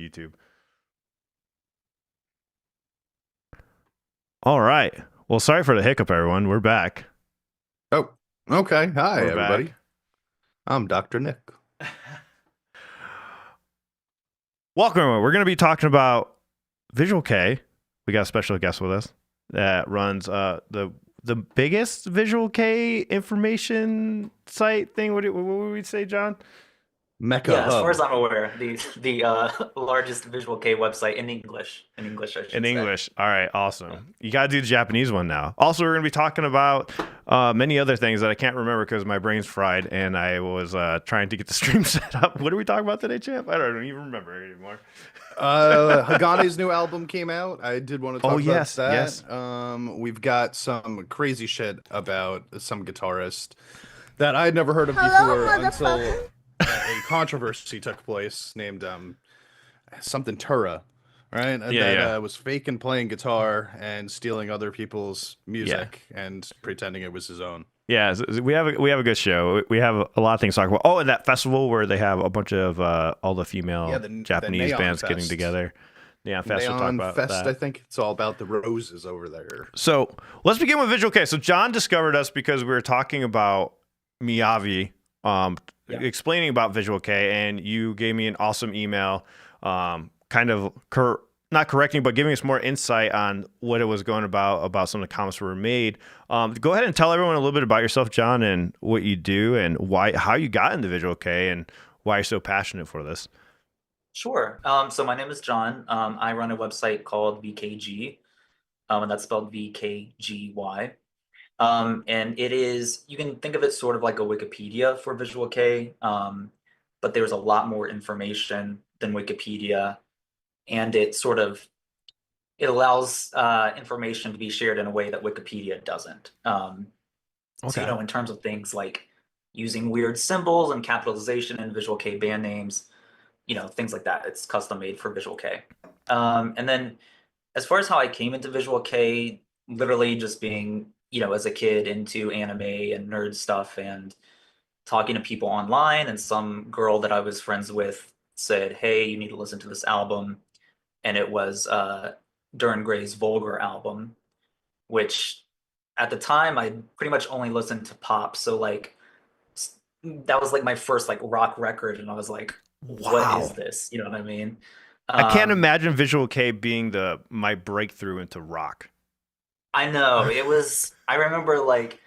YouTube. All right. Well, sorry for the hiccup, everyone. We're back. Oh, okay. Hi, We're everybody. back. I'm Dr. Nick. Welcome. Everyone. We're going to be talking about Visual K. We got a special guest with us that runs the biggest Visual K information site thing. What would we say, John? Mecca Yeah, as far Hub. as I'm aware, the largest Visual K website in English, I In should say. English. All right, Yeah. awesome. You got to do the Japanese one now. Also, we're going to be talking about many other things that I can't remember because my brain's fried and I was trying to get the stream set up. What are we talking about today, champ? I don't even remember anymore. Hagane's new album came out. I did want to Oh, talk about yes, yes. that. We've got some crazy shit about some guitarist that I'd never heard of Hello, before until motherfucker. a controversy took place named something Tura, right? Yeah, That yeah. was faking playing guitar and stealing other people's Yeah. music and pretending it was his own. Yeah, we have a good show. We have a lot of things to talk about. Oh, and that festival where they have a bunch of all the Yeah, female the Japanese Neon bands getting Fest. together. Yeah, Fest. We'll talk Neon about Fest, I that. think it's all about the roses over there. So let's begin with Visual K. So John discovered us because we were talking about Miyavi, Yeah. explaining about Visual K, and you gave me an awesome email, kind of not correcting, but giving us more insight on what it was going about some of the comments that were made. Go ahead and tell everyone a little bit about yourself, John, and what you do, and how you got into Visual K, and why you're so passionate for this. Sure. So my name is John. I run a website called VKG, and that's spelled VKGY. And it is, you can think of it sort of like a Wikipedia for Visual K, but there's a lot more information than Wikipedia, and it allows information to be shared in a way that Wikipedia doesn't. So, Okay. in terms of things like using weird symbols and capitalization in Visual K band names, things like that, it's custom made for Visual K. And then as far as how I came into Visual K, literally just being, as a kid into anime and nerd stuff and talking to people online, and some girl that I was friends with said, "Hey, you need to listen to this album." And it was Duran Gray's Vulgar album, which at the time I pretty much only listened to pop. So like that was like my first like rock record, and I was like, "What is Wow. this?" You know what I mean? I can't Um, imagine Visual K being my breakthrough into rock. I know it was. I remember like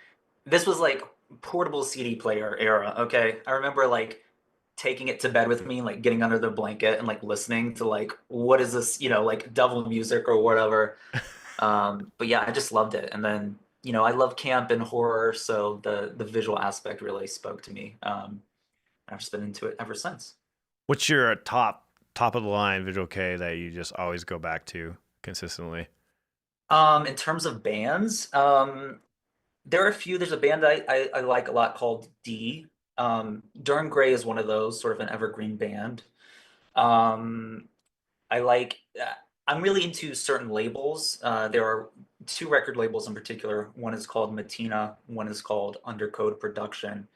this was like portable CD player era. Okay, I remember like taking it to bed with me, like getting under the blanket and like listening to like what is this, like devil music or whatever. But yeah, I just loved it. And then I love camp and horror, so the visual aspect really spoke to me. I've just been into it ever since. What's your top of the line Visual K that you just always go back to consistently? In terms of bands, there are a few. There's a band I like a lot called D. Durham Gray is one of those, sort of an evergreen band. Um, I like. I'm really into certain labels. There are two record labels in particular. One is called Matina. One is called Undercode Production.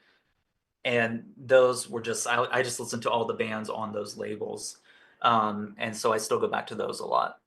And those were just I just listened to all the bands on those labels, and so I still go back to those a lot.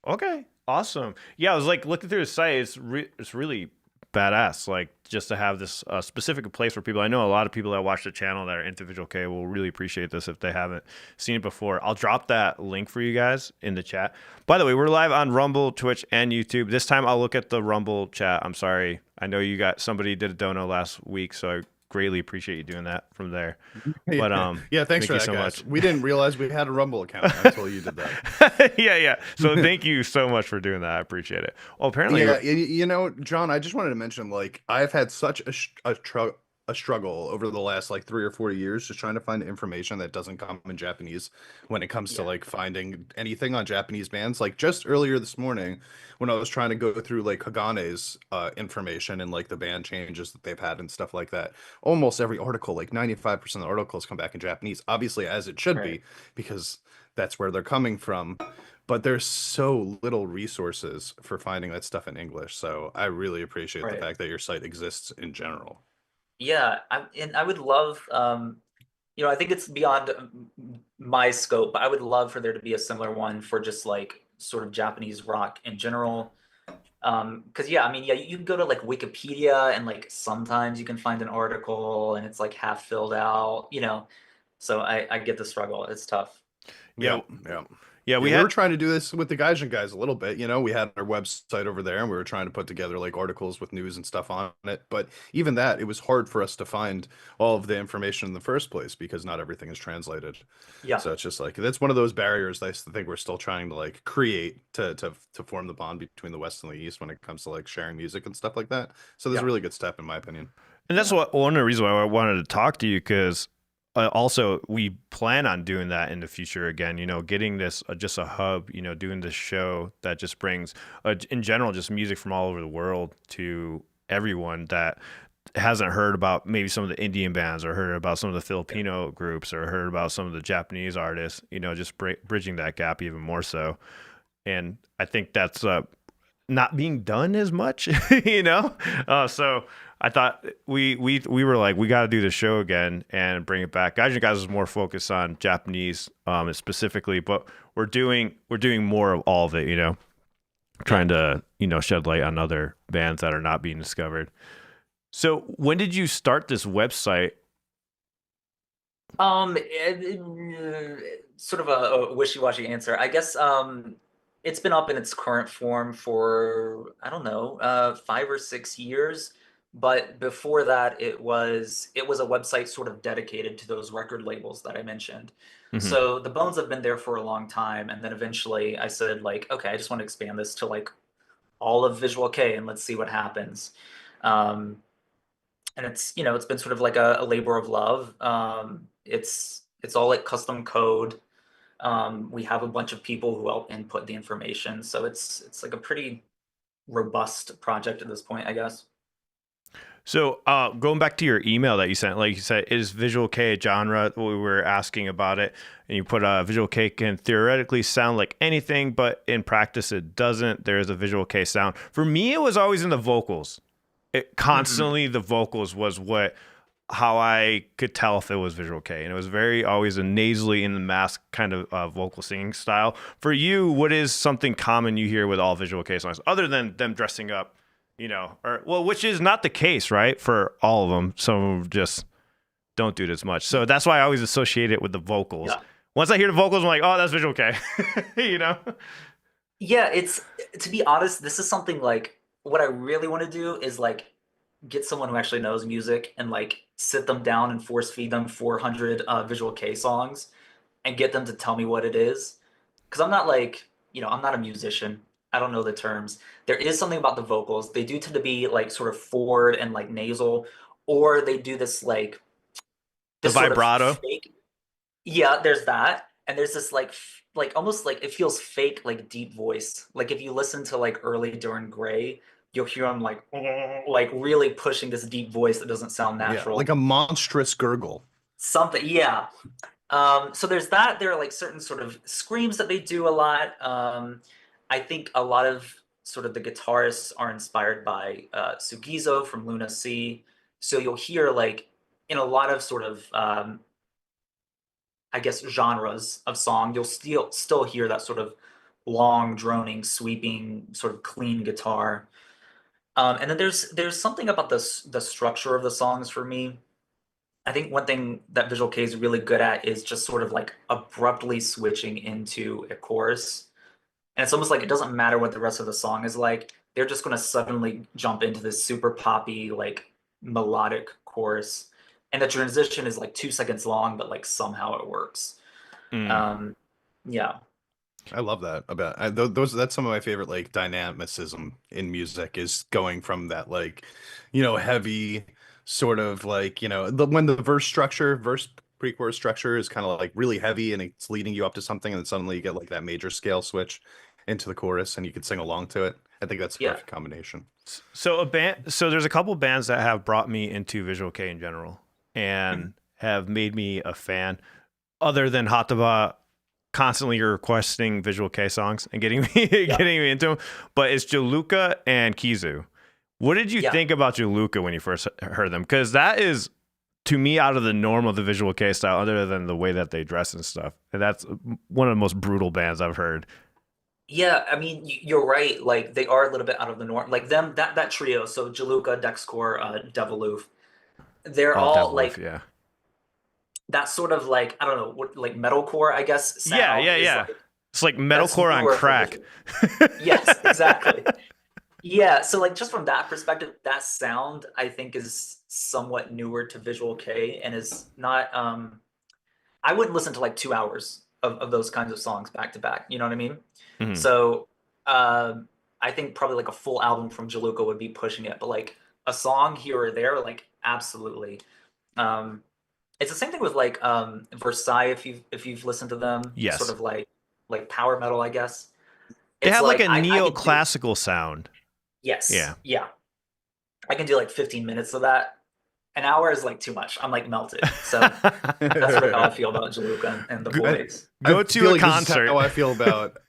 Okay, awesome. Yeah, I was like looking through the site. It's really badass. Like just to have this specific place for people. I know a lot of people that watch the channel that are into Visual K will really appreciate this if they haven't seen it before. I'll drop that link for you guys in the chat. By the way, we're live on Rumble, Twitch, and YouTube. This time I'll look at the Rumble chat. I'm sorry. I know somebody did a dono last week, so I greatly appreciate you doing that from there. But Yeah, thanks thank for you that, so guys. much. We didn't realize we had a Rumble account until you did that. Yeah, yeah. So thank you so much for doing that. I appreciate it. Well, apparently, Yeah, John, I just wanted to mention, like, I've had such a struggle over the last like 3 or 4 years just trying to find information that doesn't come in Japanese when it comes to Yeah, like finding anything on Japanese bands. Like just earlier this morning, when I was trying to go through like Hagane's information and like the band changes that they've had and stuff like that, almost every article, like 95% of the articles come back in Japanese, obviously as it should right, be, because that's where they're coming from, but there's so little resources for finding that stuff in English. So I really appreciate the right. fact that your site exists in general. Yeah, and I would love. I think it's beyond my scope, but I would love for there to be a similar one for just like sort of Japanese rock in general. Because yeah, I mean, yeah, you can go to like Wikipedia and like sometimes you can find an article and it's like half filled out. So I get the struggle. It's tough. Yeah, Yeah, yeah. yeah. Yeah, We we were had trying to do this with the Gaijin guys a little bit. We had our website over there and we were trying to put together like articles with news and stuff on it. But even that, it was hard for us to find all of the information in the first place because not everything is translated. Yeah. So it's just like that's one of those barriers that I think we're still trying to like create to form the bond between the West and the East when it comes to like sharing music and stuff like that. So there's a Yeah. really good step in my opinion. And that's Yeah. what one of the reasons why I wanted to talk to you, because also we plan on doing that in the future again. Getting this just a hub. Doing this show that just brings, in general, just music from all over the world to everyone that hasn't heard about maybe some of the Indian bands or heard about some of the Filipino groups or heard about some of the Japanese artists. Just bridging that gap even more so. And I think that's not being done as much, So I thought we were like, we got to do the show again and bring it back. Gaijin Guys is more focused on Japanese specifically, but we're doing more of all of it, trying to shed light on other bands that are not being discovered. So when did you start this website? Sort of a wishy-washy answer. I guess it's been up in its current form for, I don't know, 5 or 6 years. But before that, it was a website sort of dedicated to those record labels that I mentioned. Mhm. So the bones have been there for a long time, and then eventually I said like, okay, I just want to expand this to like all of Visual K, and let's see what happens. Um, and it's been sort of like a labor of love. It's all like custom code. We have a bunch of people who help input the information, so it's like a pretty robust project at this point, I guess. So going back to your email that you sent, like you said, is Visual K a genre? We were asking about it, and you put Visual K can theoretically sound like anything, but in practice it doesn't. There is a Visual K sound. For me, it was always in the vocals. Constantly the vocals was how I could tell if it was Visual K, and it was very always a nasally in the mask kind of vocal singing style. For you, what is something common you hear with all Visual K songs, other than them dressing up? Which is not the case, right? For all of them. Some of them just don't do it as much. So that's why I always associate it with the vocals. Yeah. Once I hear the vocals, I'm like, oh, that's Visual K. Yeah, it's to be honest, this is something like what I really want to do is like get someone who actually knows music and like sit them down and force feed them 400 Visual K songs and get them to tell me what it is. Because I'm not like, I'm not a musician. I don't know the terms. There is something about the vocals. They do tend to be like sort of forward and like nasal, or they do this like The this sort of vibrato. fake. Yeah, there's that. And there's this like almost like it feels fake, like deep voice. Like if you listen to like early Duran Gray, you'll hear him like really pushing this deep voice that doesn't sound Yeah, like natural. a monstrous gurgle. Something, yeah. So there's that. There are like certain sort of screams that they do a lot. I think a lot of sort of the guitarists are inspired by Sugizo from Luna Sea. So you'll hear like in a lot of sort of I guess genres of song, you'll still hear that sort of long, droning, sweeping, sort of clean guitar. And then there's something about the structure of the songs for me. I think one thing that Visual K is really good at is just sort of like abruptly switching into a chorus. And it's almost like it doesn't matter what the rest of the song is like. They're just going to suddenly jump into this super poppy, like melodic chorus. And the transition is like 2 seconds long, but like somehow it works. Mm. Um, yeah. I love that about those. That's some of my favorite like dynamicism in music is going from that like, heavy sort of like when the verse pre-chorus structure is kind of like really heavy and it's leading you up to something, and then suddenly you get like that major scale switch into the chorus and you can sing along to it. I think that's the Yeah. perfect combination. So there's a couple bands that have brought me into Visual K in general Mhm. and have made me a fan, other than Hataba constantly requesting Visual K songs and getting me Yeah. getting me into them. But it's Jaluka and Kizu. What did you Yeah. think about Jaluka when you first heard them? Because that is to me out of the norm of the Visual K style, other than the way that they dress and stuff. And that's one of the most brutal bands I've heard. Yeah, I mean, you're right. Like they are a little bit out of the norm. Like them, that trio. So Jaluka, Dexcore, Deviloof. They're Oh, all Deviloof, like yeah. that sort of like I don't know what like metalcore I guess Yeah, sound yeah, is yeah. like It's like that's metalcore on newer for crack. visual. Yes, exactly. Yeah, so like just from that perspective, that sound I think is somewhat newer to Visual K and is not I wouldn't listen to like 2 hours of those kinds of songs back to back. You know what I mean? Mhm. So I think probably like a full album from Jaluka would be pushing it, but like a song here or there, like absolutely. Um, it's the same thing with like Versailles if you've listened to them, sort Yes. of like power metal, I guess. They It's have like like a I could do neoclassical sound. Yeah. yes, yeah. I can do like 15 minutes of that. An hour is like too much. I'm like melted. So that's sort of how I feel about Jaluka and the Go, I, boys. I go to feel a like concert.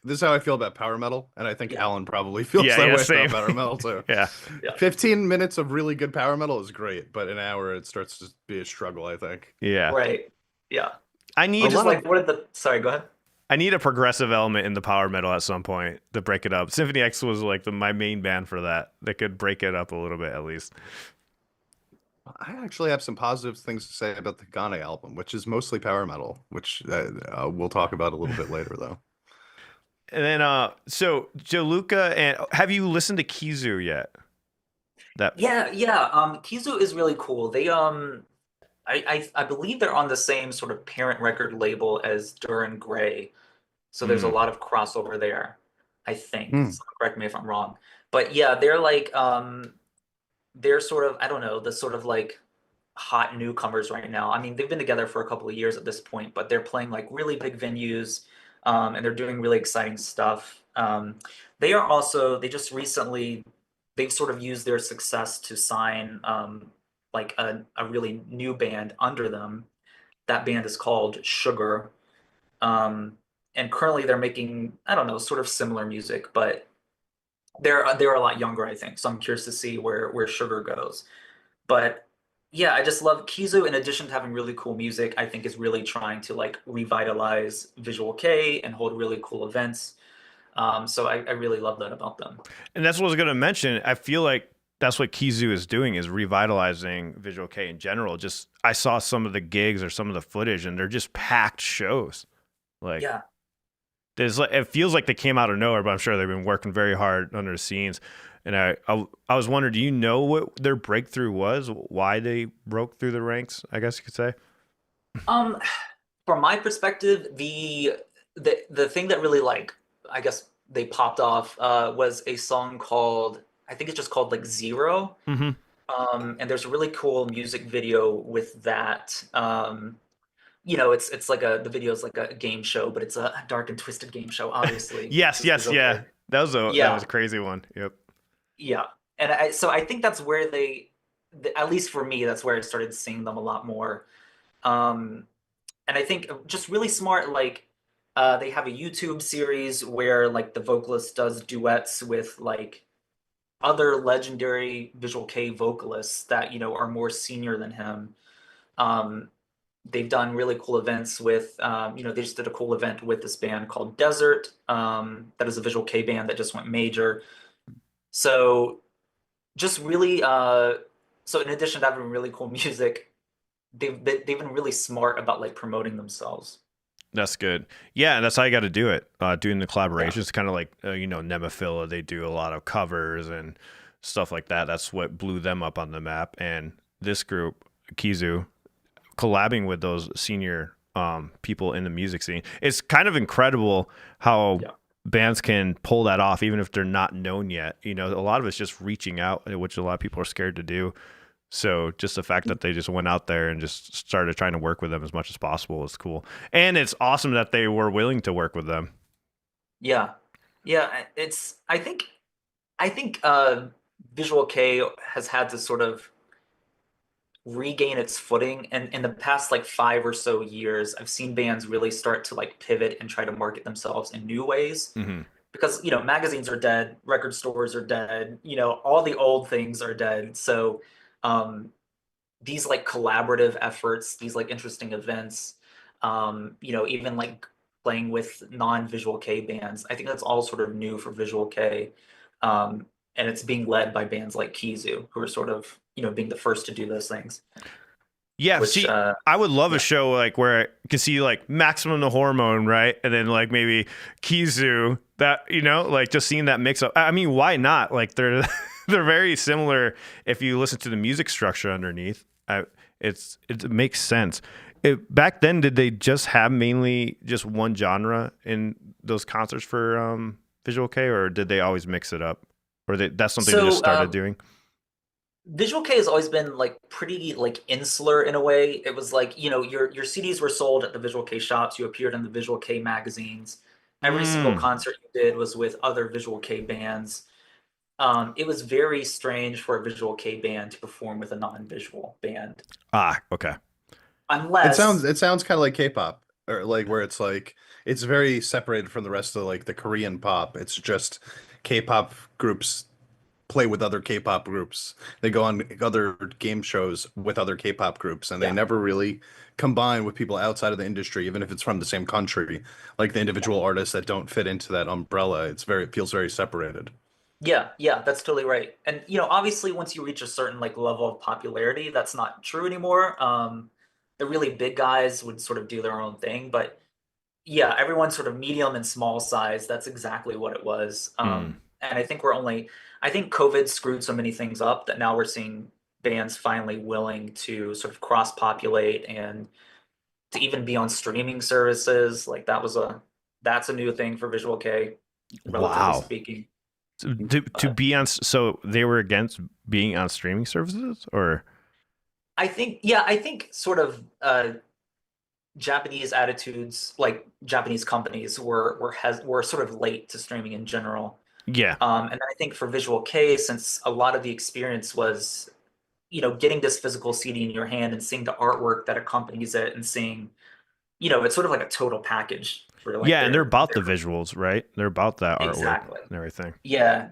this is how I feel about power metal, and I think Yeah. Alan probably feels Yeah, that yeah, way same. about power metal too. Yeah. Yeah. 15 minutes of really good power metal is great, but an hour it starts to be a struggle, I think. Yeah. Right. Yeah. I A Which need is lot like of what are the sorry, go ahead. I need a progressive element in the power metal at some point to break it up. Symphony X was like my main band for that. They could break it up a little bit at least. I actually have some positive things to say about the Hagane album, which is mostly power metal, which we'll talk about a little bit later, though. And then so Jaluka, and have you listened to Kizu yet? That Yeah, yeah. Kizu is really cool. They I believe they're on the same sort of parent record label as Duran Gray. So there's a mm, lot of crossover there, I think. Hmm. So correct me if I'm wrong. But yeah, they're like they're sort of I don't know, the sort of like hot newcomers right now. I mean, they've been together for a couple of years at this point, but they're playing like really big venues, and they're doing really exciting stuff. They are also they just recently they've sort of used their success to sign like a really new band under them. That band is called Sugar, um, and currently they're making I don't know sort of similar music, but they're a lot younger, I think. So I'm curious to see where Sugar goes. But yeah, I just love Kizu. In addition to having really cool music, I think is really trying to like revitalize Visual K and hold really cool events. So I really love that about them. and that's what I was gonna mention. I feel like that's what Kizu is doing is revitalizing Visual K in general. Just I saw some of the gigs or some of the footage, and they're just packed shows. Like Yeah. there's it feels like they came out of nowhere, but I'm sure they've been working very hard under the scenes. And I was wondering, do you know what their breakthrough was? Why they broke through the ranks? I guess you could say. Um, from my perspective, the thing that really like I guess they popped off was a song called I think it's just called like Zero. Mm-hmm. And there's a really cool music video with that. It's like the video is like a game show, but it's a dark and twisted game show, obviously. Yes, This is yes, yeah. okay. That Yeah, was a crazy one. Yep. yeah. And so I think that's where at least for me, that's where I started seeing them a lot more. Um, and I think just really smart, like they have a YouTube series where like the vocalist does duets with like other legendary Visual K vocalists that, are more senior than him. Um, they've done really cool events with, they just did a cool event with this band called Desert. That is a Visual K band that just went major. So just really, so in addition to having really cool music, they've been really smart about like promoting themselves. That's good. Yeah, and that's how you got to do it. Doing the Yeah. collaborations, kind of like Nemophila. They do a lot of covers and stuff like that. That's what blew them up on the map. And this group, Kizu, collabing with those senior people in the music scene, it's kind of incredible how Yeah. bands can pull that off, even if they're not known yet. A lot of it's just reaching out, which a lot of people are scared to do. So just the fact that they just went out there and just started trying to work with them as much as possible is cool. And it's awesome that they were willing to work with them. Yeah. Yeah. I think Visual K has had to sort of regain its footing. And in the past like 5 or so years, I've seen bands really start to like pivot and try to market themselves in new ways. Mm-hmm. Because, magazines are dead, record stores are dead, all the old things are dead. So um these like collaborative efforts, these like interesting events, even like playing with non-visual K bands. I think that's all sort of new for visual K. And it's being led by bands like Kizu, who are sort of, being the first to do those things, Yeah, which, see, I would love a yeah. show like where I can see like Maximum the Hormone, right? And then like maybe Kizu, that, like just seeing that mix up. I mean, why not? Like they're they're very similar if you listen to the music structure underneath. It makes sense. Back then, did they just have mainly just one genre in those concerts for Visual K, or did they always mix it up? Or that's something they just So, started doing? Visual K has always been like pretty like insular in a way. It was like, your CDs were sold at the Visual K shops, you appeared in the Visual K magazines. Every single Mm. concert you did was with other Visual K bands. It was very strange for a Visual K band to perform with a non-visual band. Ah, okay. Unless, It sounds kind of like K-pop, or like where it's like it's very separated from the rest of like the Korean pop. It's just K-pop groups play with other K-pop groups. They go on other game shows with other K-pop groups, and they yeah, never really combine with people outside of the industry, even if it's from the same country. Like the yeah. individual artists that don't fit into that umbrella, it feels very separated. Yeah, yeah, that's totally right. And obviously once you reach a certain like level of popularity, that's not true anymore. The really big guys would sort of do their own thing, but yeah, everyone's sort of medium and small size. That's exactly what it was. Mm. And I think COVID screwed so many things up that now we're seeing bands finally willing to sort of cross-populate and to even be on streaming services. Like that's a new thing for Visual K, relatively Wow. speaking. So to But be on, so they were against being on streaming services, or I think sort of Japanese attitudes, like Japanese companies, were sort of late to streaming in general. yeah, And I think for Visual K, since a lot of the experience was, getting this physical CD in your hand and seeing the artwork that accompanies it and seeing, it's sort of like a total package for like yeah, and they're about the their visuals, right? They're about that artwork exactly. and everything. Yeah.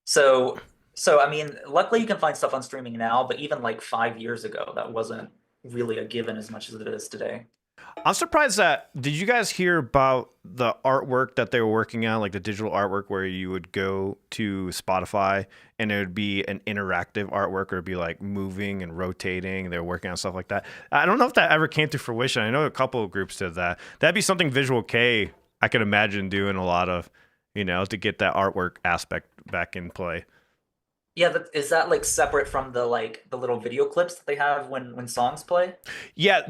So so I mean, luckily you can find stuff on streaming now, but even like 5 years ago, that wasn't really a given as much as it is today. I'm surprised that. Did you guys hear about the artwork that they were working on, like the digital artwork where you would go to Spotify and it would be an interactive artwork or it'd be like moving and rotating. They're working on stuff like that. I don't know if that ever came to fruition. I know a couple of groups did that. That'd be something Visual K I could imagine doing a lot of, to get that artwork aspect back in play. Yeah, is that like separate from the little video clips that they have when songs play? Yeah,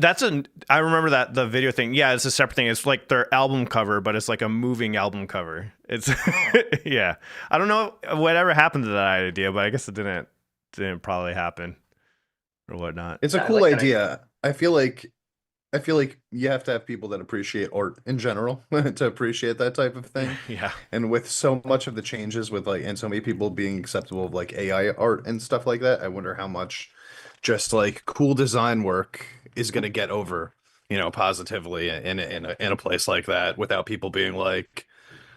I remember that the video thing. Yeah, it's a separate thing. It's like their album cover, but it's like a moving album cover. It's Oh, yeah. I don't know whatever happened to that idea, but I guess it didn't probably happen or whatnot. It's a yeah, I cool like that idea. idea. I feel like you have to have people that appreciate art in general to appreciate that type of thing. Yeah. And with so much of the changes with like and so many people being acceptable of like AI art and stuff like that, I wonder how much just like cool design work is going to get over, positively in a place like that without people being like,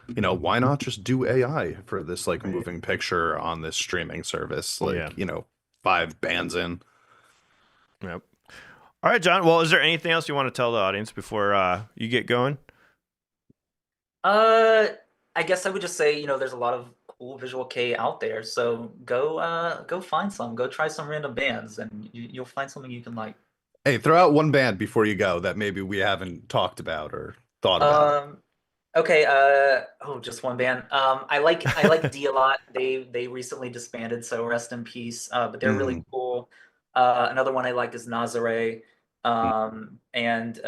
why not just do AI for this like Right. moving picture on this streaming service Yeah. like, 5 bands in. Yep. All right, John. Well, is there anything else you want to tell the audience before you get going? Uh, I guess I would just say, there's a lot of cool Visual K out there, so go find some, go try some random bands, and you'll find something you can like. Hey, throw out one band before you go that maybe we haven't talked about or thought about. Um, okay, oh, just one band. I like D a lot. They recently disbanded, so rest in peace. But they're really Mm. cool. Another one I like is Nazare. And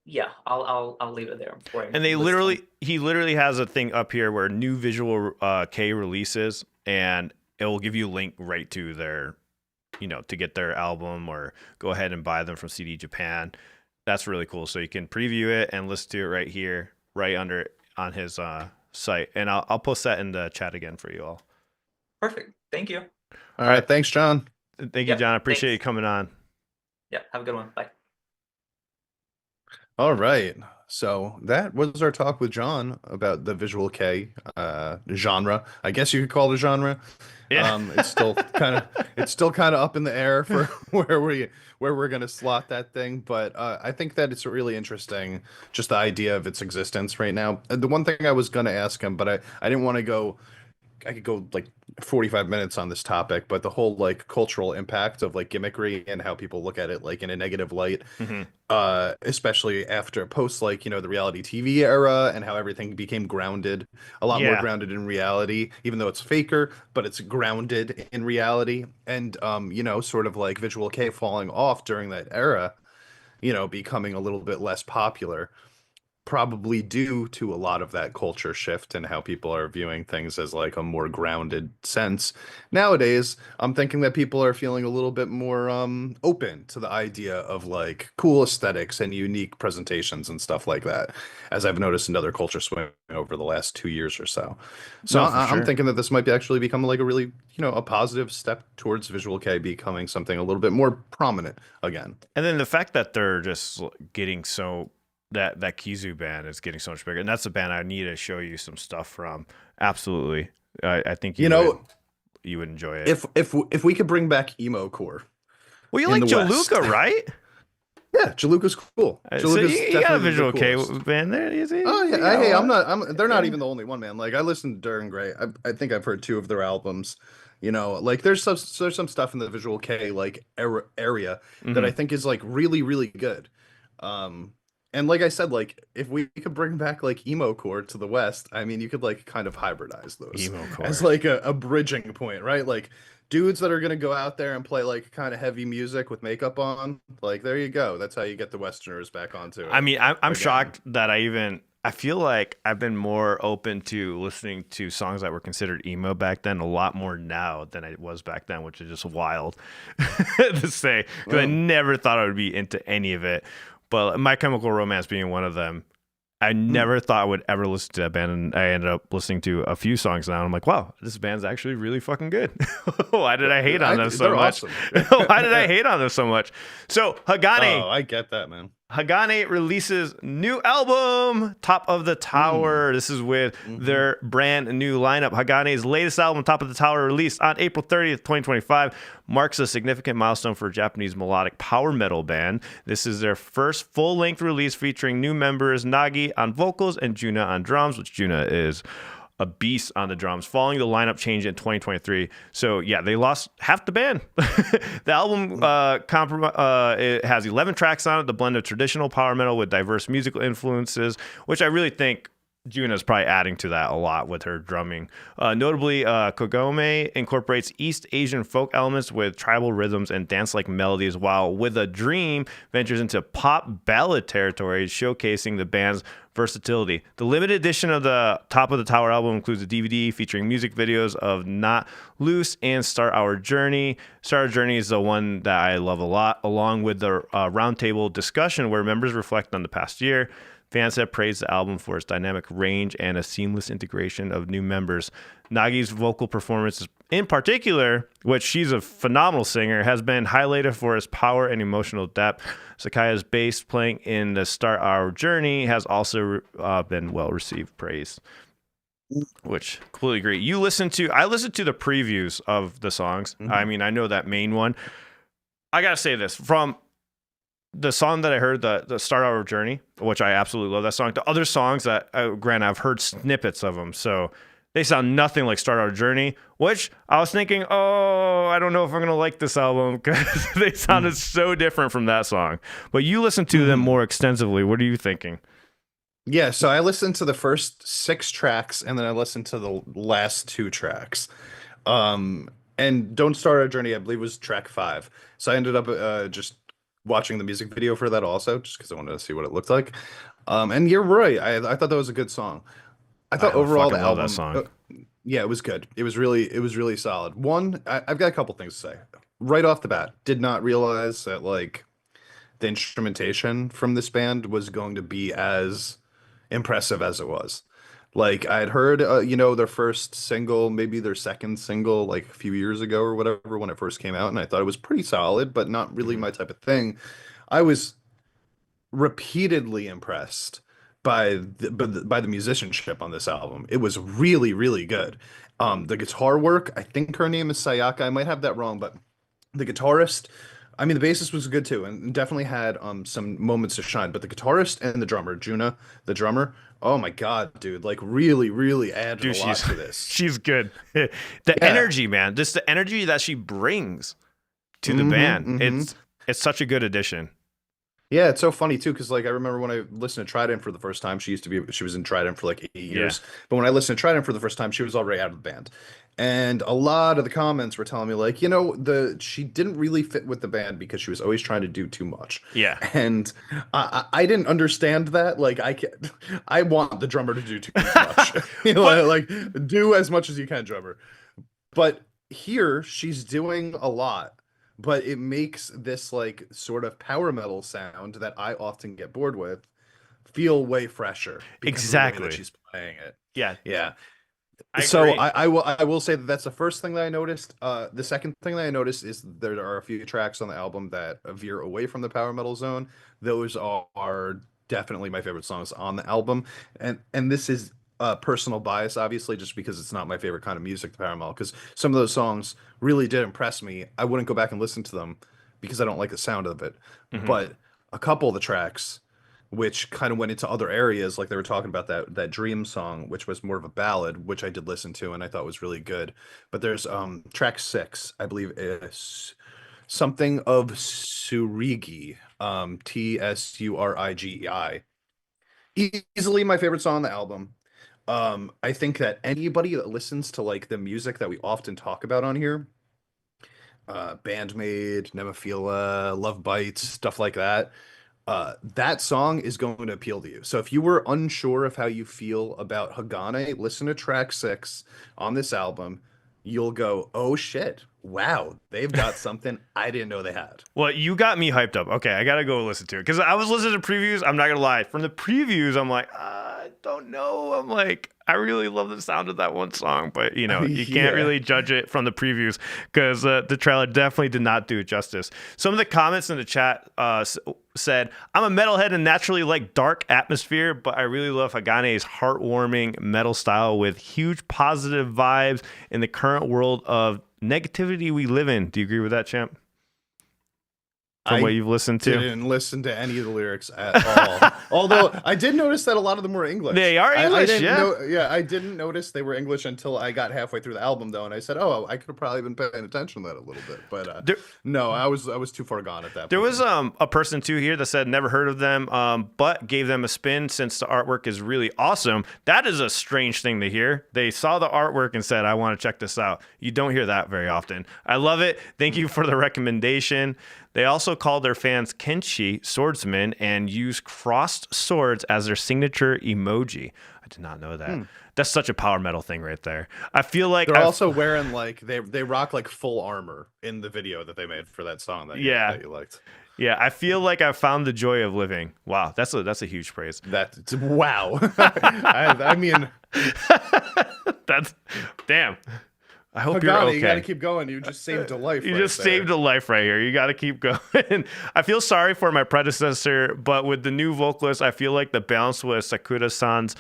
yeah, I'll leave it there before I And list one. he literally has a thing up here where new Visual K releases, and it will give you a link right to their, to get their album or go ahead and buy them from CD Japan. That's really cool. So you can preview it and listen to it right here, right under on his site. And I'll post that in the chat again for you all. Perfect. Thank you. All All right. right, thanks, John. Thank you, Yep. John. I appreciate you Thanks. coming on. Yeah. Have a good one. Bye. All right. So that was our talk with John about the visual K genre. I guess you could call it a genre. Yeah. It's still kind of up in the air for where we're gonna slot that thing. But I think that it's really interesting, just the idea of its existence right now. The one thing I was gonna ask him, but I didn't want to go. I could go like 45 minutes on this topic, but the whole like cultural impact of like gimmickry and how people look at it like in a negative light, Mhm. especially after post like, the reality TV era and how everything became grounded, a lot more Yeah. grounded in reality, even though it's faker, but it's grounded in reality. And sort of like Visual K falling off during that era, becoming a little bit less popular, probably due to a lot of that culture shift and how people are viewing things as like a more grounded sense. Nowadays, I'm thinking that people are feeling a little bit more open to the idea of like cool aesthetics and unique presentations and stuff like that, as I've noticed another culture swing over the last 2 years or so. So No, for I'm sure. thinking that this might be actually become like a really, a positive step towards Visual K becoming something a little bit more prominent again. And then the fact that they're just getting so that Kizu band is getting so much bigger, and that's a band I need to show you some stuff from. Absolutely, I think You know, you would enjoy it. if we could bring back emo core Well, you in like the West. Jaluka, right? Yeah, Jaluka's cool. So Jaluka's you got a definitely the visual K coolest. band there. You see? Oh You yeah, got a hey, I'm lot. not. They're not Yeah. even the only one, man. Like I listened to During Gray. I think I've heard two of their albums. Like there's some stuff in the Visual K like area that I Hmm. think is like really really good. Um, and like I said, like if we could bring back like emo core to the West, I mean, you could like kind of hybridize those Emo as core. like a bridging point, right? Like dudes that are gonna go out there and play like kind of heavy music with makeup on. Like there you go. That's how you get the Westerners back onto I it mean, I'm again. shocked that I feel like I've been more open to listening to songs that were considered emo back then a lot more now than I was back then, which is just wild to say because I Well, never thought I would be into any of it. But My Chemical Romance being one of them, I mm, never thought I would ever listen to that band, and I ended up listening to a few songs now. And I'm like, wow, this band's actually really fucking good. Why did I hate on them so they're much? awesome. Why did I hate on them so much? So Oh, Hagane I get that, man. Hagane releases new album, Top of the Mm, Tower. This is with hmm their brand new lineup. Hagane's latest album, Top of the Tower, released on April 30th, 2025, marks a significant milestone for a Japanese melodic power metal band. This is their first full-length release featuring new members Nagi on vocals and Juna on drums, which Juna is a beast on the drums, following the lineup change in 2023. So yeah, they lost half the band. The album it has 11 tracks on it, the blend of traditional power metal with diverse musical influences, which I really think Juna's probably adding to that a lot with her drumming. Notably, Kogome incorporates East Asian folk elements with tribal rhythms and dance-like melodies, while With a Dream ventures into pop ballad territory, showcasing the band's versatility. The limited edition of the Top of the Tower album includes a DVD featuring music videos of Not Loose and Start Our Journey. Start Our Journey is the one that I love a lot, along with the roundtable discussion where members reflect on the past year. Fans have praised the album for its dynamic range and a seamless integration of new members. Nagi's vocal performance, in particular, which she's a phenomenal singer, has been highlighted for its power and emotional depth. Sakaya's bass playing in the Start Our Journey has also been well received praise, which completely agree. I listened to the previews of the songs. I hmm mean, I know that main one. I gotta say this from the song that I heard, the Start Our Journey, which I absolutely love that song. The other songs that, granted, I've heard snippets of them, so they sound nothing like Start Our Journey, which I was thinking, oh, I don't know if I'm going to like this album because they sounded so different from that song. But you listen to them hmm more extensively. What are you thinking? Yeah, so I listened to the first six tracks and then I listened to the last two tracks. And Don't Start Our Journey, I believe, was track five. So I ended up just watching the music video for that also, just because I wanted to see what it looked like. And you're right. I thought that was a good song. I thought I overall the fucking love that album, song. yeah, it was good. It was really solid. One, I've got a couple things to say. Right off the bat, did not realize that like the instrumentation from this band was going to be as impressive as it was. Like I'd heard, their first single, maybe their second single, like a few years ago or whatever, when it first came out, and I thought it was pretty solid, but not really Mhm. my type of thing. I was repeatedly impressed by the musicianship on this album. It was really, really good. The guitar work, I think her name is Sayaka. I might have that wrong, but the guitarist, I mean, the bassist was good too, and definitely had some moments to shine. But the guitarist and the drummer, Juna, the drummer, oh my God, dude, like really, really added a Dude, lot she's to this. she's good. The Yeah. energy, man, just the energy that she brings to the Mm-hmm, band. mm-hmm. It's such a good addition. Yeah, it's so funny too, because like I remember when I listened to Trident for the first time, she was in Trident for like eight Yeah. years. But when I listened to Trident for the first time, she was already out of the band. And a lot of the comments were telling me like, she didn't really fit with the band because she was always trying to do too much. Yeah. And I didn't understand that. Like I want the drummer to do too much. But Like do as much as you can, drummer. But here she's doing a lot, but it makes this like sort of power metal sound that I often get bored with feel way fresher because of the way that exactly. she's playing it. Yeah, Yeah. I So agree. I will say that that's the first thing that I noticed. The second thing that I noticed is there are a few tracks on the album that veer away from the power metal zone. Those are definitely my favorite songs on the album, and this is personal bias, obviously, just because it's not my favorite kind of music, the power metal. Because some of those songs really did impress me. I wouldn't go back and listen to them because I don't like the sound of it. Mhm. But a couple of the tracks which kind of went into other areas, like they were talking about that Dream song, which was more of a ballad, which I did listen to and I thought was really good. But there's track 6, I believe, is something of Surigi, Tsurigei. Easily my favorite song on the album. I think that anybody that listens to like the music that we often talk about on here, Bandmade, Nemophila, Love Bites, stuff like that, that song is going to appeal to you. So if you were unsure of how you feel about Hagane, listen to track 6 on this album. You'll go, oh shit, wow, they've got something I didn't know they had. Well, you got me hyped up. Okay, I gotta go listen to it because I was listening to previews. I'm not gonna lie. From the previews, I'm like, I don't know. I'm like, I really love the sound of that one song, but you can't Yeah. really judge it from the previews because the trailer definitely did not do it justice. Some of the comments in the chat said, "I'm a metalhead and naturally like dark atmosphere, but I really love Hagane's heartwarming metal style with huge positive vibes in the current world of negativity we live in." Do you agree with that, Champ? From I what you've listened to? didn't listen to any of the lyrics at all. Although I did notice that a lot of them were English. They are I English, didn't yeah. yeah, I didn't notice they were English until I got halfway through the album, though, and I said, "Oh, I could have probably been paying attention to that a little bit." But There, no, I was too far gone at that there point. was a person too here that said never heard of them, but gave them a spin since the artwork is really awesome. That is a strange thing to hear. They saw the artwork and said, "I want to check this out." You don't hear that very often. I love it. Thank you for the recommendation. They also call their fans Kenshi swordsmen and use crossed swords as their signature emoji. I did not know that. That's such a power metal thing right there. I feel like They're also wearing like they rock like full armor in the video that they made for that song that that you liked. yeah, I feel like I found the joy of living. Wow, that's a huge praise. Wow. I mean, That's damn. I hope Hagane, you're okay. you got to keep going. You just saved a life. You right just there. saved a life right here. You got to keep going. I feel sorry for my predecessor, but with the new vocalist, I feel like the balance with Sakura-san's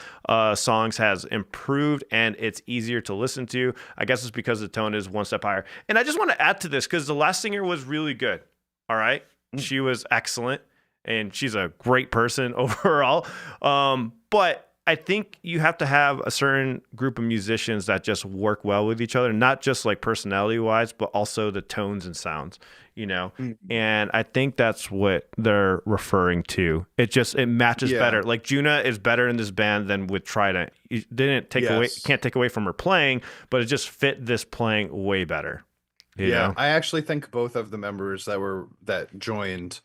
songs has improved and it's easier to listen to. I guess it's because the tone is one step higher. And I just want to add to this because the last singer was really good. All right. She was excellent and she's a great person overall. But I think you have to have a certain group of musicians that just work well with each other, not just like personality wise, but also the tones and sounds, And I think that's what they're referring to. It matches better. Like Juna is better in this band than with Trident. You can't take away from her playing, but it just fit this playing way better. You know? I actually think both of the members that joined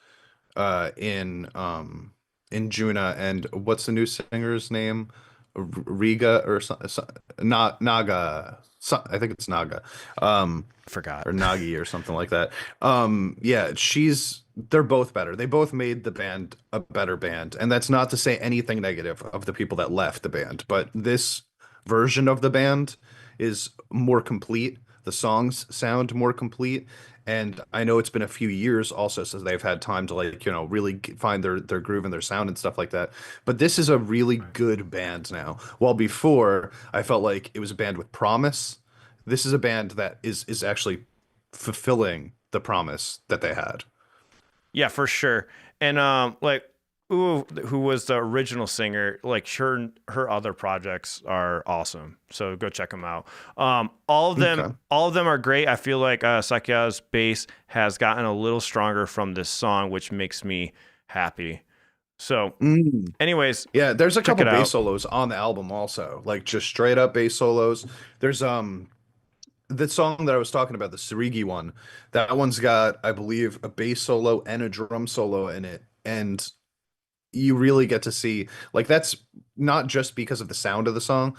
in Juna, and what's the new singer's name? Riga or Naga. I think it's Naga. Forgot. Or Nagi or something like that. Yeah, they're both better. They both made the band a better band. And that's not to say anything negative of the people that left the band, but this version of the band is more complete. The songs sound more complete, And I know it's been a few years also since they've had time to like, you know, really find their groove and their sound and stuff like that. But this is a really good band now. While before I felt like it was a band with promise, this is a band that is actually fulfilling the promise that they had. Yeah, for sure. And like ooh, who was the original singer, like her other projects are awesome. So go check them out. Okay. All of them are great. I feel like Sakya's bass has gotten a little stronger from this song, which makes me happy. So Mm. anyways, Yeah, there's a check couple it bass out. solos on the album also, like just straight up bass solos. There's the song that I was talking about, the Sarigi one, that one's got, I believe, a bass solo and a drum solo in it. And you really get to see, like, that's not just because of the sound of the song.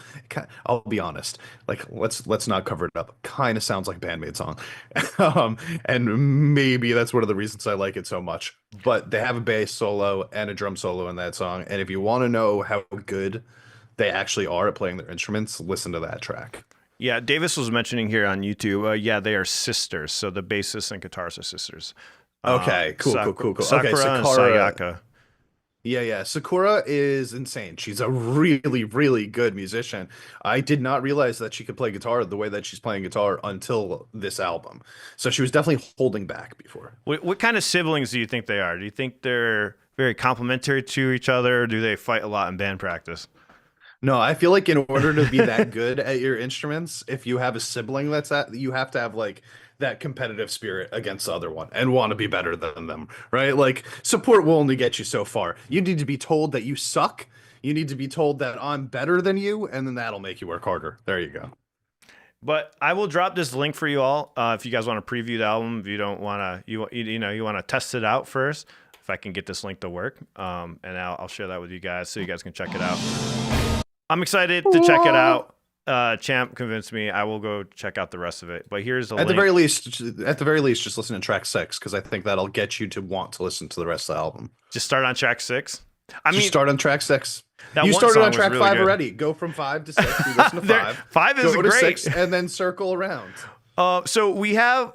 I'll be honest, like, let's not cover it up. Kind of sounds like Bandmate song. And maybe that's one of the reasons I like it so much. But they have a bass solo and a drum solo in that song. And if you want to know how good they actually are at playing their instruments, listen to that track. Yeah, Davis was mentioning here on YouTube. Yeah, they are sisters. So the bassist and guitarist are sisters. Okay, cool, cool, cool, cool. Okay, Sakura and Sakura. Sayaka. Yeah, yeah. Sakura is insane. She's a really, really good musician. I did not realize that she could play guitar the way that she's playing guitar until this album. So she was definitely holding back before. What kind of siblings do you think they are? Do you think they're very complementary to each other? Or do they fight a lot in band practice? No, I feel like in order to be that good at your instruments, if you have a sibling that's that, you have to have like that competitive spirit against the other one and want to be better than them, right? Like support will only get you so far. You need to be told that you suck. You need to be told that I'm better than you, and then that'll make you work harder. There you go. But I will drop this link for you all if you guys want to preview the album. If you don't want to, you want to test it out first. If I can get this link to work, and I'll share that with you guys so you guys can check it out. I'm excited to check it out. Champ convinced me. I will go check out the rest of it. But here's the At the link. very least, just listen to track 6 because I think that'll get you to want to listen to the rest of the album. Just start on track 6. I Just mean, start on track 6. that You one started song on was track really 5 good. already. Go from 5 to 6. You listen to 5. 5 is Go to great. 6 and then circle around. So we have.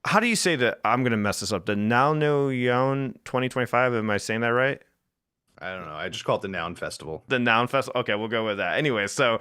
How do you say that? I'm gonna mess this up. The Now No Yaon 2025. Am I saying that right? I don't know. I just call it the Noun Festival. The Noun Festival. Okay, we'll go with that. Anyway, so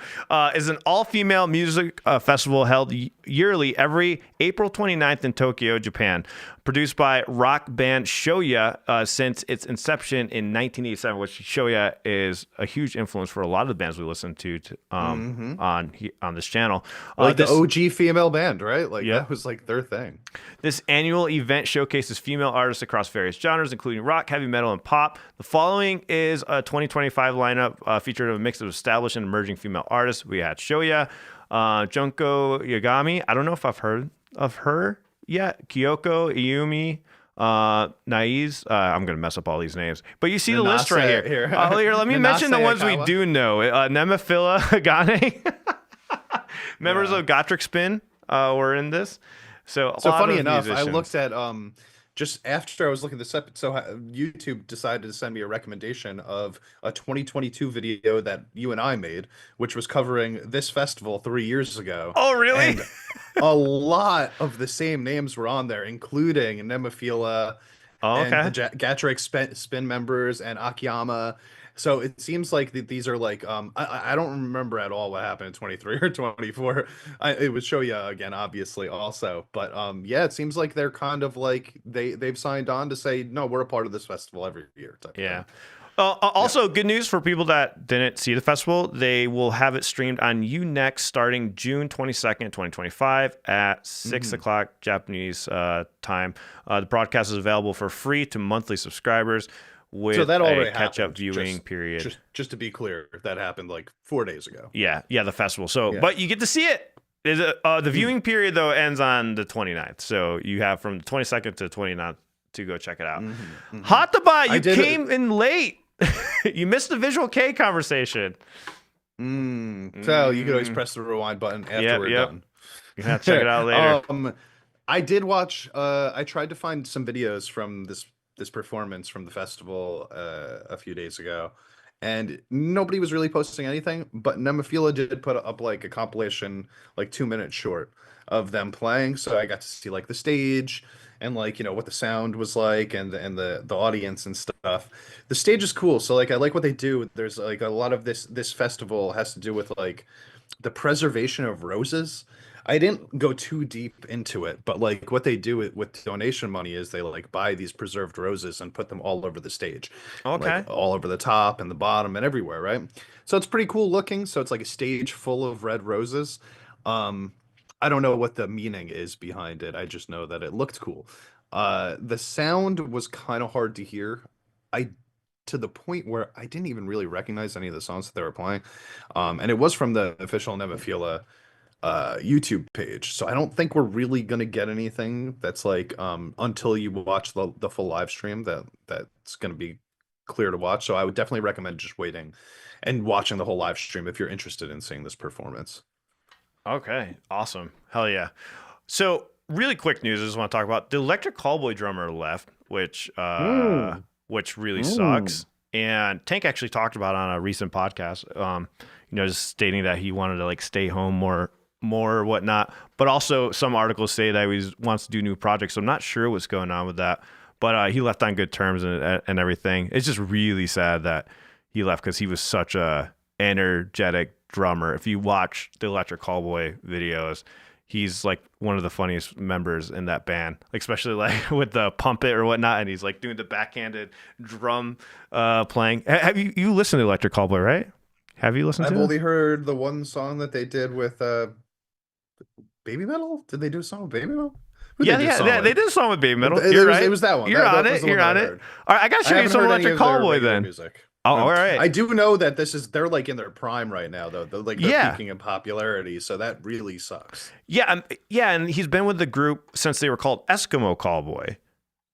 is an all-female music festival held yearly every April 29th in Tokyo, Japan. Produced by rock band Shoya since its inception in 1987, which Shoya is a huge influence for a lot of the bands we listen to on this channel. Like This, the OG female band, right? Like Yeah. that was like their thing. This annual event showcases female artists across various genres, including rock, heavy metal, and pop. The following is a 2025 lineup featured a mix of established and emerging female artists. We had Shoya, Junko Yagami. I don't know if I've heard of her yet. Kyoko, Iumi, Naiz. I'm going to mess up all these names. But you see the list right here. Here, let me mention the ones we do know. Nemophila, Hagane. Members of Gotrek Spin were in this. So Funny enough, I looked at just after I was looking this up, so YouTube decided to send me a recommendation of a 2022 video that you and I made, which was covering this festival 3 years ago. Oh, really? And a lot of the same names were on there, including Nemophila and the Gatrek Spin members and Akiyama. So it seems like these are like I don't remember at all what happened in 23 or 24. It would show you again, obviously, also. But yeah, it seems like they're kind of like they've signed on to say no, we're a part of this festival every year. Yeah. Also, good news for people that didn't see the festival. They will have it streamed on Unext starting June 22nd, 2025 at 6 o'clock Japanese time. The broadcast is available for free to monthly subscribers with so that already a catch-up happened. viewing period. Just to be clear, that happened like 4 days ago. Yeah, the festival. So, but you get to see it. The viewing period, though, ends on the 29th. So you have from the 22nd to the 29th to go check it out. Hataba, you came in late. You missed the Visual K conversation. So you could always press the rewind button after we're done. You have to check it out later. I did watch. I tried to find some videos from this performance from the festival a few days ago, and nobody was really posting anything. But Nemophila did put up like a compilation, like 2 minute short of them playing. So I got to see like the stage, and like, you know, what the sound was like and the audience and stuff. The stage is cool. So like I like what they do. There's like a lot of this festival has to do with like the preservation of roses. I didn't go too deep into it, but like what they do with donation money is they like buy these preserved roses and put them all over the stage, like Okay. all over the top and the bottom and everywhere, right? So it's pretty cool looking. So it's like a stage full of red roses. Um, I don't know what the meaning is behind it. I just know that it looked cool. The sound was kind of hard to hear. I to the point where I didn't even really recognize any of the songs that they were playing. And it was from the official Nemophila YouTube page. So I don't think we're really gonna get anything that's like until you watch the full live stream that's gonna be clear to watch. So I would definitely recommend just waiting and watching the whole live stream if you're interested in seeing this performance. Okay. Awesome. Hell yeah. So really quick news I just want to talk about the Electric Callboy drummer left, which really sucks. And Tank actually talked about it on a recent podcast, just stating that he wanted to like stay home more or whatnot. But also some articles say that he wants to do new projects. So I'm not sure what's going on with that. But he left on good terms and everything. It's just really sad that he left because he was such a energetic drummer. If you watch the Electric Callboy videos, he's like one of the funniest members in that band, like, especially like with the pump it or whatnot, and he's like doing the backhanded drum playing. Have you listened to Electric Callboy, right? Have you listened to I've it? only heard the one song that they did with Baby Metal. Did they do a song with Baby Metal? Who Yeah, they do a song they with? did a song with Baby Metal. It You're was, right. it was that one. You're That on was it. the one You're that on I it. heard. All right, I gotta I show you haven't some heard any Electric of their Callboy regular then. music. Oh, all right. I do know that they're like in their prime right now though. They're Yeah. peaking in popularity, so that really sucks. Yeah, and he's been with the group since they were called Eskimo Callboy.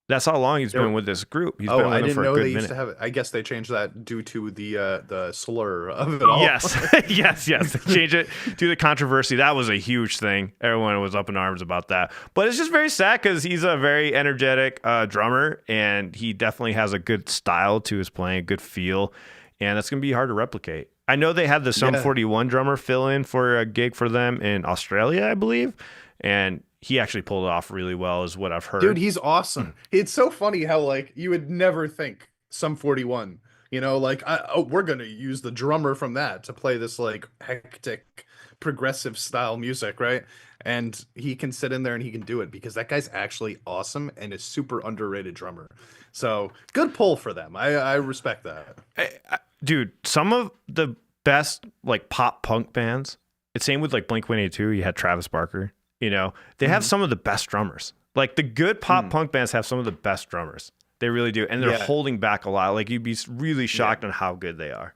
That's how long he's been with this group. He's been with I them didn't for a know good they used minute. to have it. I guess they changed that due to the slur of it all. Yes, yes. Change it to the controversy. That was a huge thing. Everyone was up in arms about that. But it's just very sad because he's a very energetic drummer, and he definitely has a good style to his playing, a good feel, and that's going to be hard to replicate. I know they had the Sum 41 drummer fill in for a gig for them in Australia, I believe, and he actually pulled it off really well, is what I've heard. Dude, he's awesome. It's so funny how like you would never think Sum 41, like we're gonna use the drummer from that to play this like hectic progressive style music, right? And he can sit in there and he can do it because that guy's actually awesome and a super underrated drummer. So good pull for them. I respect that. Dude, some of the best like pop punk bands, it's same with like Blink-182. You had Travis Barker. They have some of the best drummers. Like the good pop punk bands have some of the best drummers. They really do. And they're holding back a lot. Like you'd be really shocked on how good they are.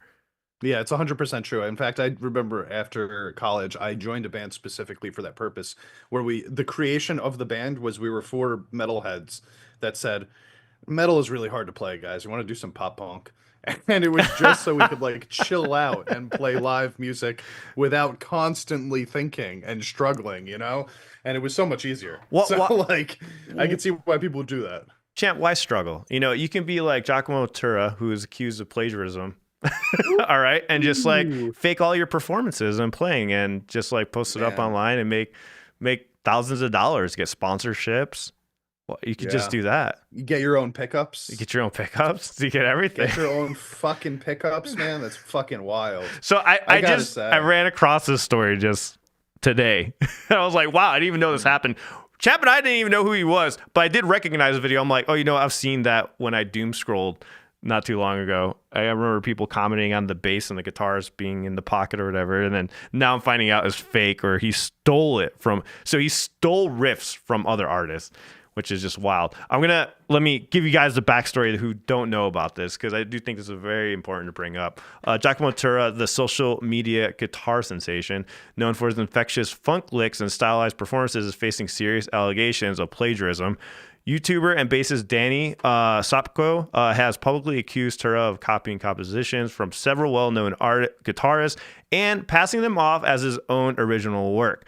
Yeah, it's 100% true. In fact, I remember after college, I joined a band specifically for that purpose, where the creation of the band was we were four metalheads that said, metal is really hard to play, guys. You want to do some pop punk? And it was just so we could like chill out and play live music without constantly thinking and struggling, And it was so much easier. I could see why people would do that. Champ, why struggle? You can be like Giacomo Turra, who is accused of plagiarism. All right. And just like fake all your performances and playing and just like post it up online and make thousands of dollars, get sponsorships. Well, you could just do that. You get your own pickups. You get your own pickups. You get everything. Get your own fucking pickups, man. That's fucking wild. So I ran across this story just today. I was like, wow, I didn't even know this happened. Chap and I didn't even know who he was, but I did recognize the video. I'm like, oh, I've seen that when I doom scrolled not too long ago. I remember people commenting on the bass and the guitars being in the pocket or whatever. And then now I'm finding out it's fake, or he stole it so he stole riffs from other artists, which is just wild. Let me give you guys the backstory who don't know about this, because I do think this is very important to bring up. Giacomo Turra, the social media guitar sensation, known for his infectious funk licks and stylized performances, is facing serious allegations of plagiarism. YouTuber and bassist Danny Sopko has publicly accused Turra of copying compositions from several well-known guitarists and passing them off as his own original work.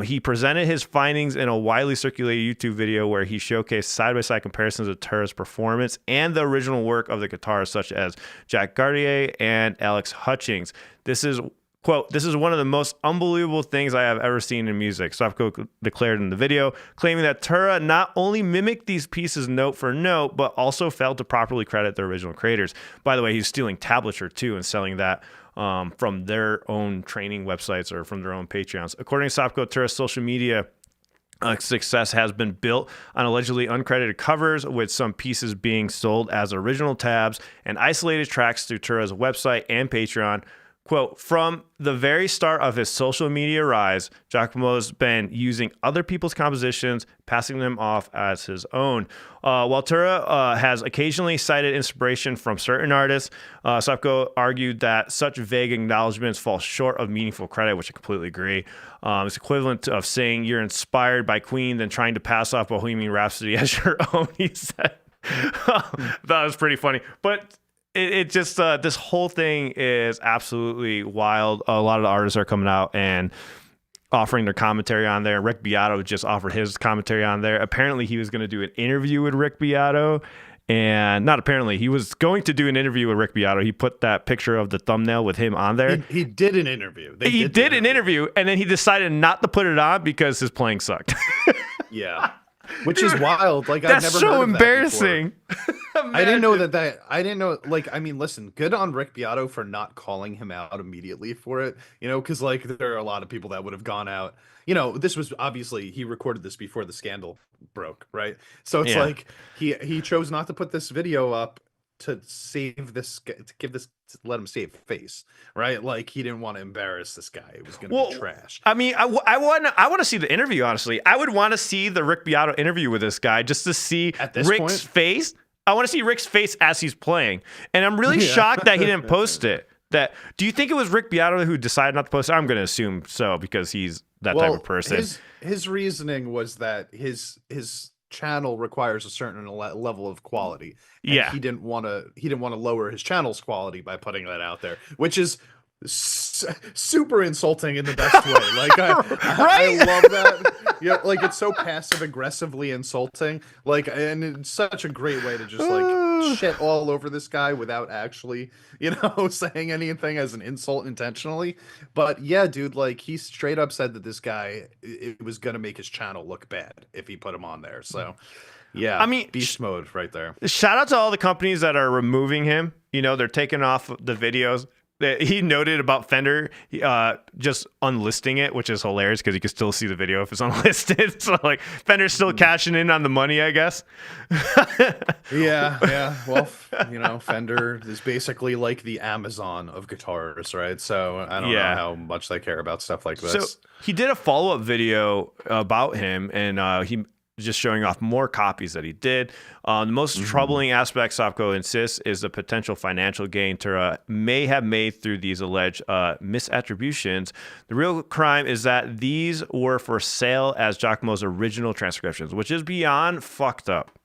He presented his findings in a widely circulated YouTube video where he showcased side-by-side comparisons of Turra's performance and the original work of the guitarists such as Jack Gardier and Alex Hutchings. This is Quote, "This is one of the most unbelievable things I have ever seen in music," Sopko declared in the video, claiming that Tura not only mimicked these pieces note for note, but also failed to properly credit the original creators. By the way, he's stealing tablature too and selling that from their own training websites or from their own Patreons. According to Sopko, Tura's social media success has been built on allegedly uncredited covers, with some pieces being sold as original tabs and isolated tracks through Tura's website and Patreon. Quote, "From the very start of his social media rise, Giacomo's been using other people's compositions, passing them off as his own." While Tura has occasionally cited inspiration from certain artists, Sopko argued that such vague acknowledgments fall short of meaningful credit, which I completely agree. It's equivalent of saying you're inspired by Queen, then trying to pass off Bohemian Rhapsody as your own, he said. That was pretty funny. But it just this whole thing is absolutely wild. A lot of the artists are coming out and offering their commentary on there. Rick Beato just offered his commentary on there. Apparently he was going to do an interview with Rick Beato, and not apparently, he was going to do an interview with Rick Beato. He put that picture of the thumbnail with him on there. He did an interview. He did an interview, and then he decided not to put it on because his playing sucked. Yeah. Which is wild. Like, That's I've never so heard of embarrassing. I didn't know that. I didn't know. Like, I mean, listen, good on Rick Beato for not calling him out immediately for it. Because like there are a lot of people that would have gone out. This was obviously he recorded this before the scandal broke, right? So it's like he chose not to put this video up to save this, to let him save face, right? Like he didn't want to embarrass this guy. It was going to be trash. I mean, I want to see the interview. Honestly, I would want to see the Rick Beato interview with this guy just to see Rick's face. I want to see Rick's face as he's playing, and I'm really shocked that he didn't post it. Do you think it was Rick Beato who decided not to post it? I'm going to assume so because he's that type of person. His reasoning was that his channel requires a certain level of quality. And he didn't want to lower his channel's quality by putting that out there, which is super insulting in the best way. Like I love that. Yeah, like it's so passive aggressively insulting. Like, and it's such a great way to just like shit all over this guy without actually, saying anything as an insult intentionally. But yeah, dude, like he straight up said that this guy, it was gonna make his channel look bad if he put him on there. So yeah, I mean, beast mode right there. Shout out to all the companies that are removing him. They're taking off the videos. He noted about Fender just unlisting it, which is hilarious because you can still see the video if it's unlisted. So like Fender's still cashing in on the money, I guess. Yeah. Well, Fender is basically like the Amazon of guitars, right? So I don't know how much they care about stuff like this. So he did a follow-up video about him, and he just showing off more copies that he did. The most troubling aspect, Sopko insists, is the potential financial gain Tura may have made through these alleged misattributions. The real crime is that these were for sale as Giacomo's original transcriptions, which is beyond fucked up.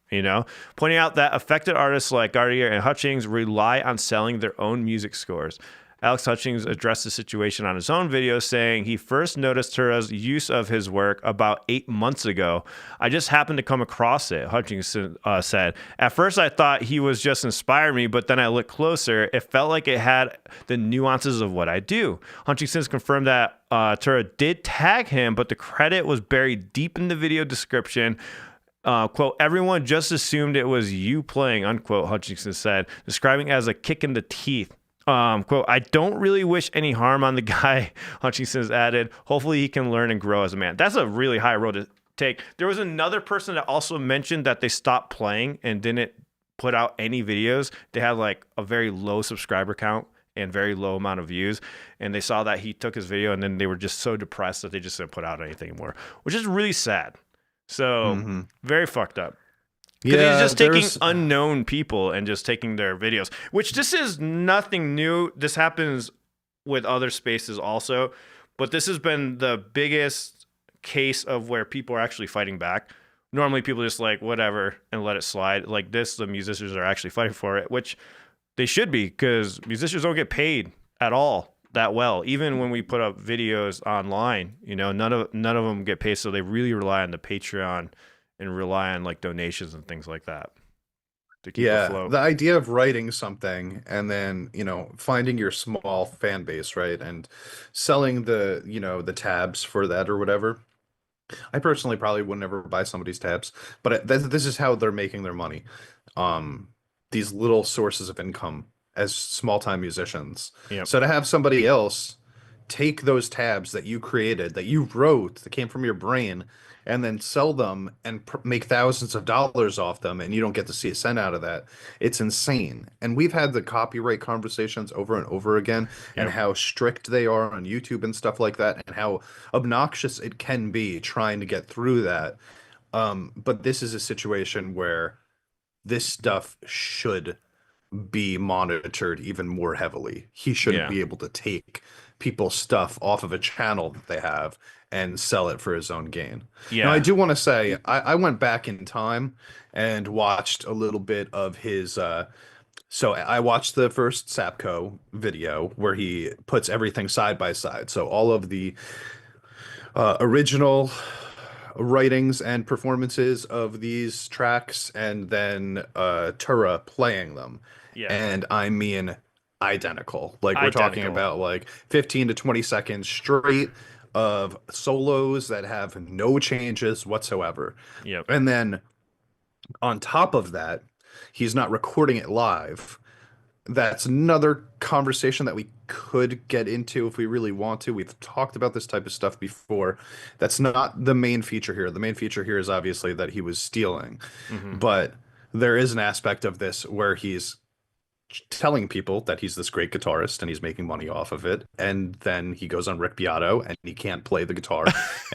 Pointing out that affected artists like Gardner and Hutchings rely on selling their own music scores. Alex Hutchings addressed the situation on his own video, saying he first noticed Tura's use of his work about 8 months ago. "I just happened to come across it," Hutchings said. "At first I thought he was just inspired me, but then I looked closer. It felt like it had the nuances of what I do." Hutchings confirmed that Tura did tag him, but the credit was buried deep in the video description. Quote, "Everyone just assumed it was you playing," unquote, Hutchinson said, describing it as a kick in the teeth. Quote, "I don't really wish any harm on the guy," Hutchinson has added. "Hopefully he can learn and grow as a man." That's a really high road to take. There was another person that also mentioned that they stopped playing and didn't put out any videos. They had like a very low subscriber count and very low amount of views. And they saw that he took his video and then they were just so depressed that they just didn't put out anything anymore, which is really sad. So very fucked up. Because he's just taking unknown people and just taking their videos, which this is nothing new. This happens with other spaces also, but this has been the biggest case of where people are actually fighting back. Normally people just like whatever and let it slide. Like this, the musicians are actually fighting for it, which they should be, because musicians don't get paid at all that well. Even when we put up videos online, none of them get paid. So they really rely on the Patreon and rely on like donations and things like that. to keep Yeah, afloat. the idea of writing something and then, finding your small fan base, right? And selling the tabs for that or whatever. I personally probably would never buy somebody's tabs, but this is how they're making their money. Um, these little sources of income as small-time musicians. Yep. So to have somebody else take those tabs that you created, that you wrote, that came from your brain, and then sell them and make thousands of dollars off them, and you don't get to see a cent out of that. It's insane. And we've had the copyright conversations over and over again, and Yep. how strict they are on YouTube and stuff like that, and how obnoxious it can be trying to get through that. But this is a situation where this stuff should be monitored even more heavily. He shouldn't Yeah. be able to take people's stuff off of a channel that they have and sell it for his own gain. Now, I Yeah. do want to say I went back in time and watched a little bit of his. So I watched the first Sapco video where he puts everything side by side. So all of the original writings and performances of these tracks, and then Tura playing them. Yeah. And I mean identical. Like we're talking Identical. about like 15 to 20 seconds straight of solos that have no changes whatsoever. Yep. And then on top of that, he's not recording it live. That's another conversation that we could get into if we really want to. We've talked about this type of stuff before. That's not the main feature here. The main feature here is obviously that he was stealing. Hmm. But there is an aspect of this where he's telling people that he's this great guitarist and he's making money off of it. And then he goes on Rick Beato and he can't play the guitar.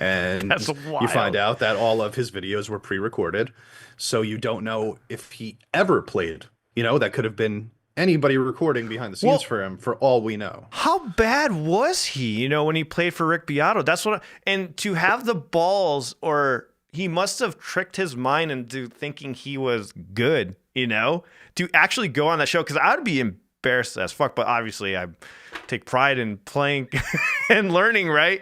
And That's you find wild. out that all of his videos were pre-recorded. So you don't know if he ever played. That could have been anybody recording behind the scenes Well, for him, for all we know. how bad was he, when he played for Rick Beato? That's what and to have the balls, or he must have tricked his mind into thinking he was good, to actually go on that show, because I would be embarrassed as fuck, but obviously I take pride in playing and learning, right?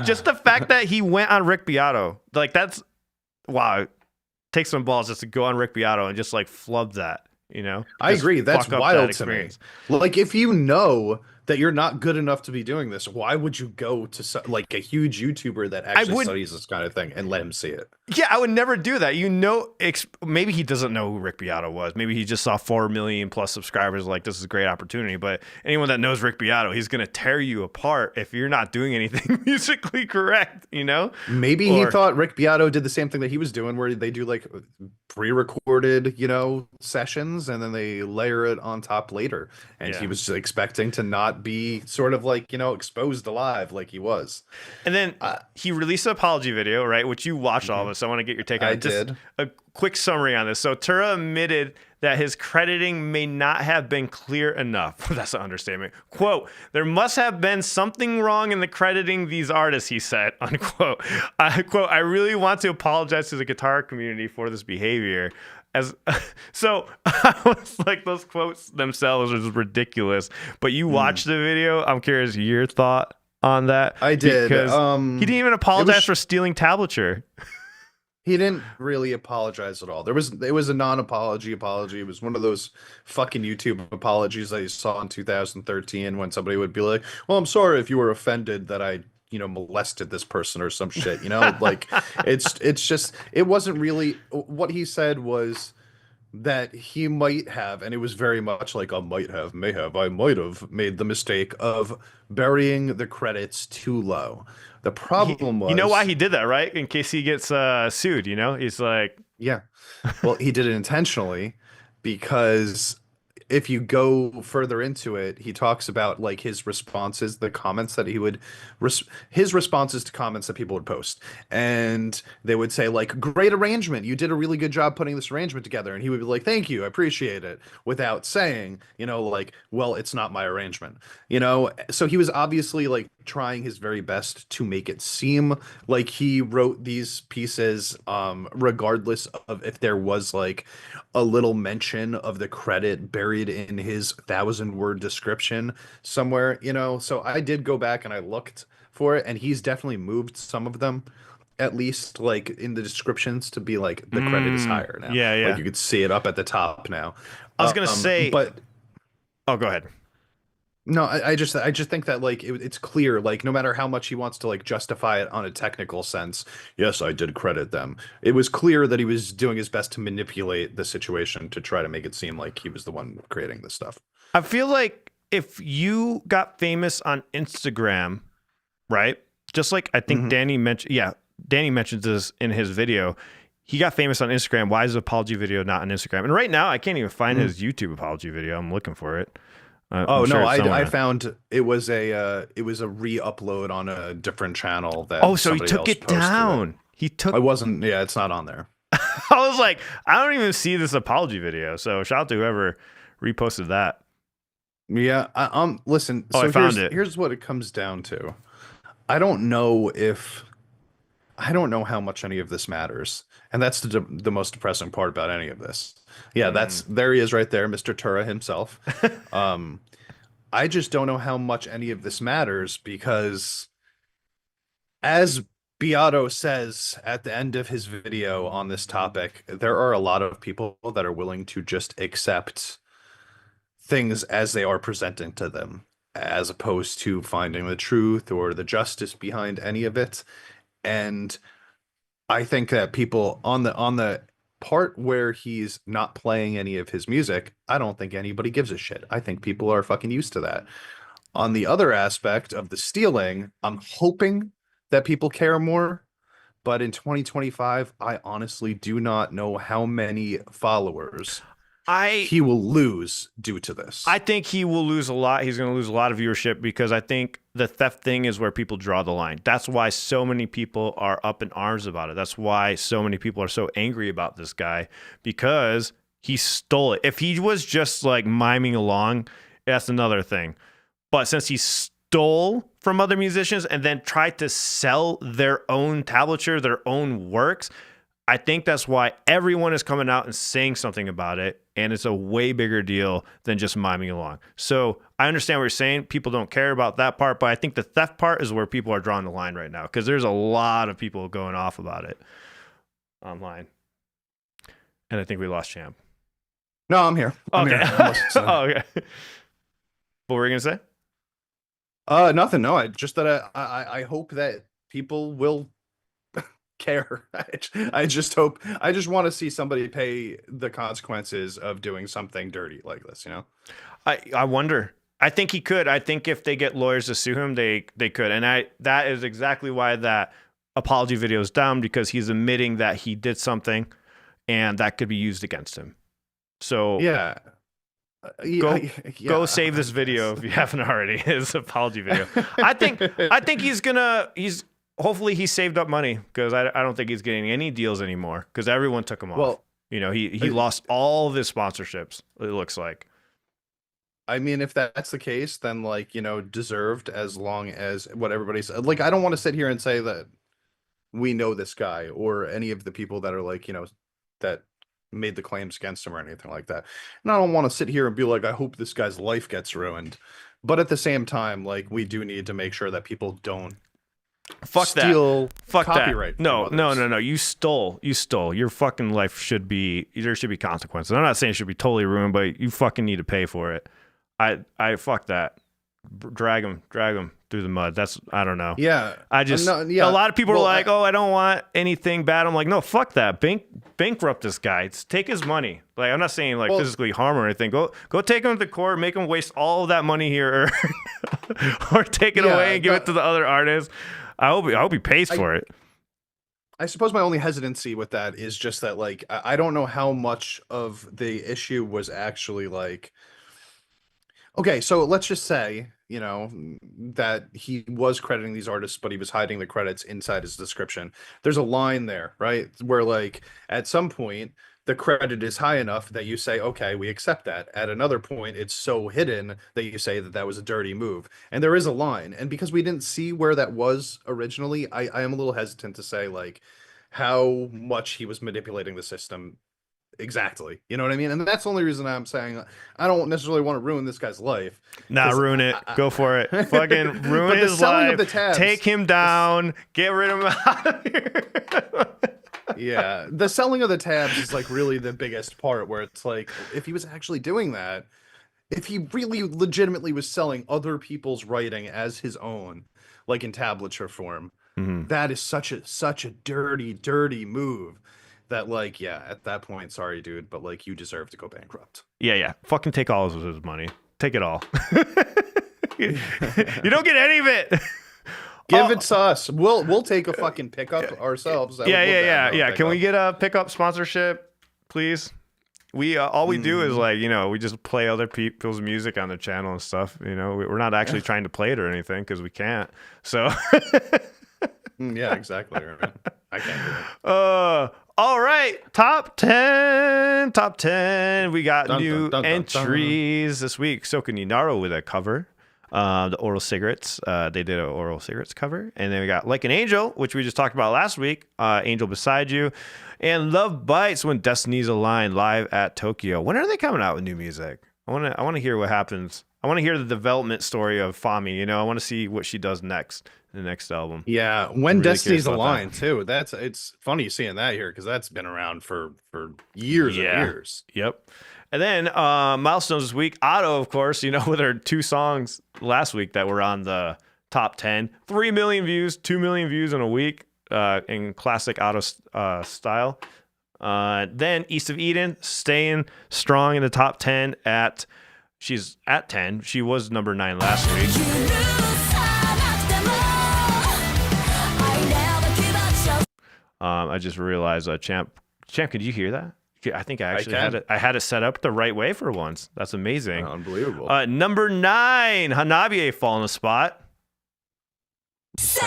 Just the fact that he went on Rick Beato, like that's wow. Take some balls just to go on Rick Beato and just like flub that. I Just agree. That's fuck up wild that to me. experience. Like, if you know that you're not good enough to be doing this, why would you go to like a huge YouTuber that I actually would, studies this kind of thing and let him see it? yeah, I would never do that. Maybe he doesn't know who Rick Beato was. Maybe he just saw 4 million plus subscribers. Like, this is a great opportunity. But anyone that knows Rick Beato, he's gonna tear you apart if you're not doing anything musically correct. Maybe he Or thought Rick Beato did the same thing that he was doing, where they do like pre-recorded, sessions, and then they layer it on top later. And he yeah. was expecting to not be sort of like, exposed alive like he was. And then he released an apology video, right? Which you watched all of us. So I want to get your take on I it. Just did. a quick summary on this. So Tura admitted that his crediting may not have been clear enough. That's an understatement. Quote, there must have been something wrong in the crediting these artists, he said, unquote. Quote, I really want to apologize to the guitar community for this behavior. So I was like, those quotes themselves are just ridiculous. But you watched the video. I'm curious your thought on that. I did. Because he didn't even apologize for stealing tablature. He didn't really apologize at all. It was a non-apology apology. It was one of those fucking YouTube apologies that you saw in 2013 when somebody would be like, "Well, I'm sorry if you were offended that I, molested this person or some shit." Like it's just it wasn't really what he said was that he might have, and it was very much like a might have, may have, I might have made the mistake of burying the credits too low. The problem was, You know why he did that, right? In case he gets sued, he's like, yeah. Well, he did it intentionally because if you go further into it, he talks about like his responses, the comments that he would, his responses to comments that people would post. And they would say, like, great arrangement. You did a really good job putting this arrangement together. And he would be like, thank you. I appreciate it. Without saying, like, well, it's not my arrangement. So he was obviously like trying his very best to make it seem like he wrote these pieces, regardless of if there was like a little mention of the credit buried in his 1,000-word description somewhere. So I did go back and I looked for it, and he's definitely moved some of them. at least like in the descriptions to be like the credit is higher now. Yeah, Like yeah. you could see it up at the top now. I was gonna say, But oh, go ahead. no, I just think that like it's clear, like no matter how much he wants to like justify it on a technical sense, yes, I did credit them. It was clear that he was doing his best to manipulate the situation to try to make it seem like he was the one creating this stuff. I feel like if you got famous on Instagram, right? Just like I think Hmm. Danny mentioned, yeah, Danny mentions this in his video. He got famous on Instagram. Why is his apology video not on Instagram? And right now, I can't even find his YouTube apology video. I'm looking for it. Oh I'm sure no, it's I somewhere. found it was a re-upload on a different channel Oh, that so he somebody took else it posted it. down. He took. I wasn't, yeah, it's not on there. I was like, I don't even see this apology video. So shout out to whoever reposted that. Yeah, listen, Oh, I so found here's it. here's what it comes down to. I don't know if I don't know how much any of this matters. And that's the most depressing part about any of this. Yeah, Mm. that's there he is right there, Mr. Tura himself. Um, I just don't know how much any of this matters because as Beato says at the end of his video on this topic, there are a lot of people that are willing to just accept things as they are presented to them, as opposed to finding the truth or the justice behind any of it. And I think that people on the part where he's not playing any of his music, I don't think anybody gives a shit. I think people are fucking used to that. On the other aspect of the stealing, I'm hoping that people care more, but in 2025, I honestly do not know how many followers I he will lose due to I this. think he will lose a lot. He's going to lose a lot of viewership because I think the theft thing is where people draw the line. That's why so many people are up in arms about it. That's why so many people are so angry about this guy because he stole it. If he was just like miming along, that's another thing. But since he stole from other musicians and then tried to sell their own tablature, their own works, I think that's why everyone is coming out and saying something about it. And it's a way bigger deal than just miming along. So I understand what you're saying. People don't care about that part, but I think the theft part is where people are drawing the line right now because there's a lot of people going off about it online. And I think we lost Champ. No, I'm here. I'm Okay. here. I'm listening. Oh, okay. What were you going to say? Nothing. No, I just that I hope that people will care. I just hope. I just want to see somebody pay the consequences of doing something dirty like this. You know? I wonder. I think he could. I think if they get lawyers to sue him, they could. And that is exactly why that apology video is down because he's admitting that he did something and that could be used against him. So Yeah. go Yeah. go save this video if you haven't already. His apology video. I think he's hopefully he saved up money because I don't think he's getting any deals anymore because everyone took him off. Well, You know, he lost all of his sponsorships, it looks like. I mean, if that's the case, then like, deserved as long as what everybody's like, I don't want to sit here and say that we know this guy or any of the people that are like, that made the claims against him or anything like that. And I don't want to sit here and be like, I hope this guy's life gets ruined. But at the same time, like we do need to make sure that people don't Fuck that. steal Fuck copyright that. from No, others. You stole. Your fucking life there should be consequences. I'm not saying it should be totally ruined, but you fucking need to pay for it. I fuck that. Drag him through the mud. I don't know. Yeah. I just, No, yeah. a lot of people are Well, like, oh, I don't want anything bad. I'm like, no, fuck that. Bankrupt this guy. Take his money. Like, I'm not saying like Well, physically harm or anything. Go take him to court, make him waste all of that money here, or take it yeah, away and give it to the other artists. I hope he pays for it. I suppose my only hesitancy with that is just that, like, I don't know how much of the issue was actually like, okay, so let's just say, that he was crediting these artists, but he was hiding the credits inside his description. There's a line there, right? Where, like, at some point, the credit is high enough that you say, okay, we accept that. At another point, it's so hidden that you say that that was a dirty move. And there is a line. And because we didn't see where that was originally, I am a little hesitant to say, like, how much he was manipulating the system Exactly. You know what I mean? And that's the only reason I'm saying I don't necessarily want to ruin this guy's life. Nah, 'Cause ruin it. Go for it. Fucking ruin But the his selling life. of the tabs, Take him down. Get rid of him out of here. yeah, the selling of the tabs is like really the biggest part, where it's like, if he was actually doing that, if he really legitimately was selling other people's writing as his own, like in tablature form, that is such a dirty move that, like, yeah, at that point, sorry dude, but like, you deserve to go bankrupt. Yeah. Fucking take all of his money. Take it all. You don't get any of it. Give it to us. We'll take a fucking pickup ourselves. Yeah. Can we get a pickup sponsorship, please? We all we do is, like, we just play other people's music on the channel and stuff. We're not actually trying to play it or anything because we can't. So yeah, exactly. Right. I can't do it. All right, top 10. We got new entries this week. Soka Ninaro with a cover. The Oral Cigarettes. They did an Oral Cigarettes cover. And then we got Like an Angel, which we just talked about last week. Angel Beside You. And Love Bites When Destinies Align live at Tokyo. When are they coming out with new music? I want to hear what happens. I want to hear the development story of Fami. I want to see what she does next in the next album. Yeah, When really Destinies Align too. It's funny seeing that here because that's been around for years and years. Yep. And then milestones this week. Otto, of course, with her 2 songs last week that were on the top 10. 3 million views, 2 million views in a week in classic Otto style. Then East of Eden, staying strong in the top 10 she's at 10. She was number 9 last week. I just realized, Champ, could you hear that? I think I actually had it set up the right way for once. That's amazing. Unbelievable. Number 9, Hanabiye, Fall in the Spot. Okay.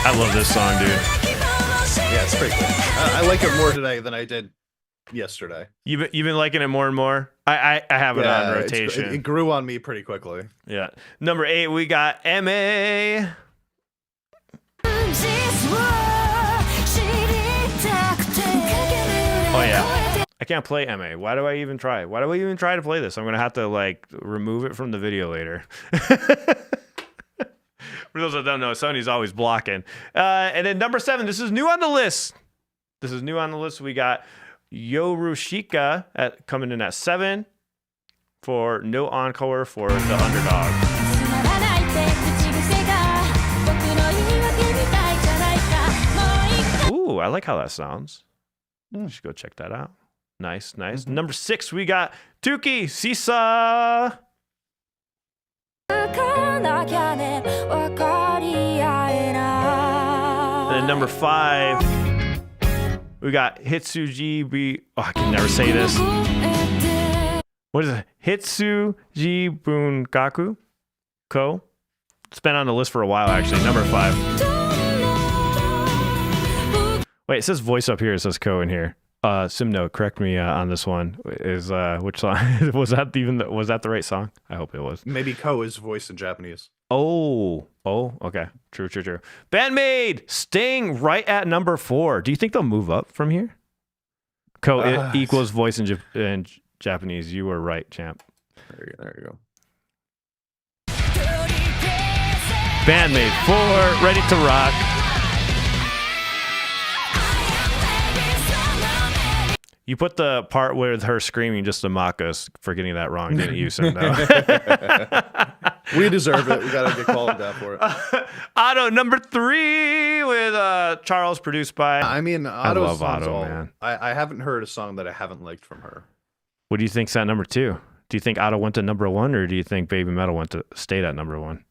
I love this song, dude. Yeah, it's pretty cool. I like it more today than I did yesterday. You've been liking it more and more? I have it on rotation. It grew on me pretty quickly. Yeah. Number 8, we got MA. Oh yeah, I can't play MA. Why do I even try? Why do I even try to play this? I'm gonna have to remove it from the video later. For those that don't know, Sony's always blocking. And then number 7, this is new on the list. We got Yorushika coming in at 7 for No Encore for The Underdog. Ooh, I like how that sounds. You should go check that out. Nice. Number 6, we got Tuki, Sisa. And then number 5, we got Hitsuji. I can never say this. What is it? Hitsuji Bungaku Ko. It's been on the list for a while, actually. Number 5. Wait, it says voice up here. It says Ko in here. Simno, correct me on this one. Is which song? was that the right song? I hope it was. Maybe Ko is voiced in Japanese. Oh, okay. True. Bandmade staying right at number 4. Do you think they'll move up from here? Ko equals voice in Japanese. You were right, champ. There you go. Bandmade 4, ready to rock. You put the part with her screaming just to mock us for getting that wrong, didn't you, Simno? We deserve it. We gotta get called out for it. Otto, number 3 with Charles, produced by. I mean, I love Otto, man. I haven't heard a song that I haven't liked from her. What do you think's at number 2? Do you think Otto went to number 1, or do you think Baby Metal stayed at number 1?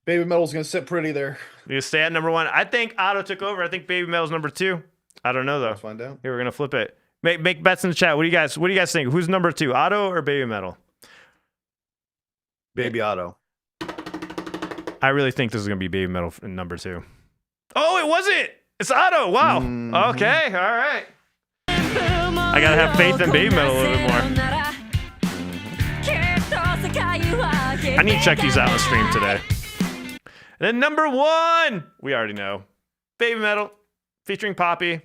Baby Metal's gonna sit pretty there. You stay at number 1. I think Otto took over. I think Baby Metal's number 2. I don't know though. Let's find out. Here, we're gonna flip it. Make bets in the chat. What do you guys think? Who's number 2, Otto or Baby Metal? Baby Otto. I really think this is gonna be Baby Metal in number 2. Oh, it wasn't. It's Otto. Wow. Mm-hmm. Okay. All right. I gotta have faith in Baby Metal a little bit more. I need to check these out on the stream today. And then number 1, we already know, Baby Metal featuring Poppy.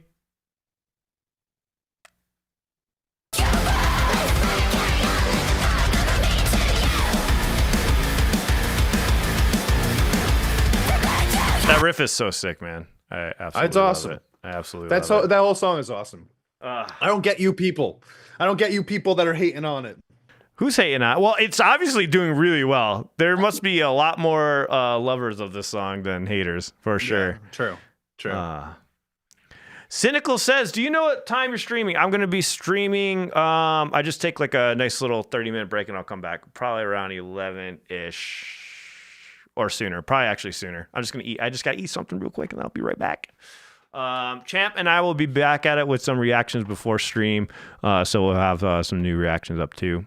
riff is so sick, man. I absolutely It's awesome. love it. I absolutely That's love it. that whole song is awesome. Uh, I don't get you people. I don't get you people that are hating on it. Who's hating on? Well, it's obviously doing really well. There must be a lot more lovers of this song than haters, for sure. Yeah, true. Cynical says, do you know what time you're streaming? I'm going to be streaming. I just take like a nice little 30-minute break and I'll come back probably around 11-ish or sooner. Probably actually sooner. I'm just going to eat. I just got to eat something real quick and I'll be right back. Champ and I will be back at it with some reactions before stream. So we'll have some new reactions up too.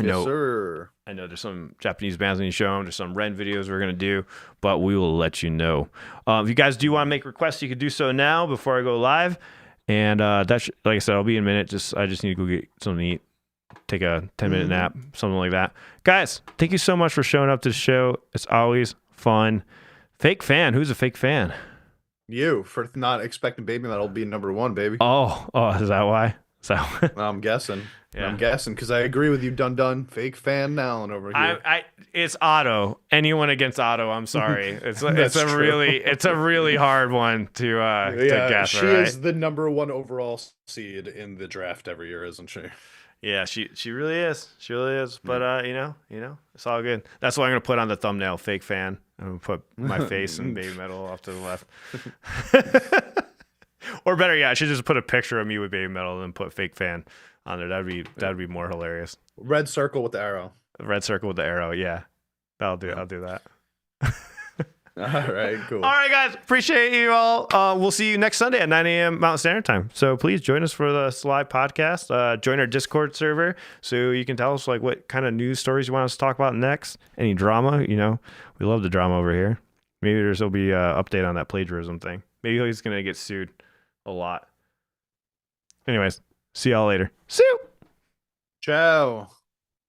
Yes, sir. I know there's some Japanese bands we need to show them. There's some Ren videos we're going to do, but we will let you know. If you guys do want to make requests, you can do so now before I go live. And like I said, I'll be in a minute. I just need to go get something to eat, take a 10-minute nap, something like that. Guys, thank you so much for showing up to the show. It's always fun. Fake fan. Who's a fake fan? You, for not expecting Baby Metal being number one, baby. Oh, is that why? I'm guessing. Yeah. I'm guessing because I agree with you, Dun. Fake fan Allen over here. It's Otto. Anyone against Otto, I'm sorry. It's a true. really hard one to guess. She right? is the number one overall seed in the draft every year, isn't she? Yeah, she really is. She really is. But you know, it's all good. That's what I'm gonna put on the thumbnail. Fake fan. I'm gonna put my face and Baby Metal off to the left. Or better yet, I should just put a picture of me with Baby Metal and then put fake fan on there. That'd be more hilarious. Red circle with the arrow. Red circle with the arrow. Yeah, that'll do. I'll do that. All right, cool. All right, guys. Appreciate you all. We'll see you next Sunday at 9 a.m. Mountain Standard Time. So please join us for the live podcast. Join our Discord server so you can tell us like what kind of news stories you want us to talk about next. Any drama, we love the drama over here. Maybe there'll be an update on that plagiarism thing. Maybe he's gonna get sued a lot. Anyways, see y'all later. See you. Ciao.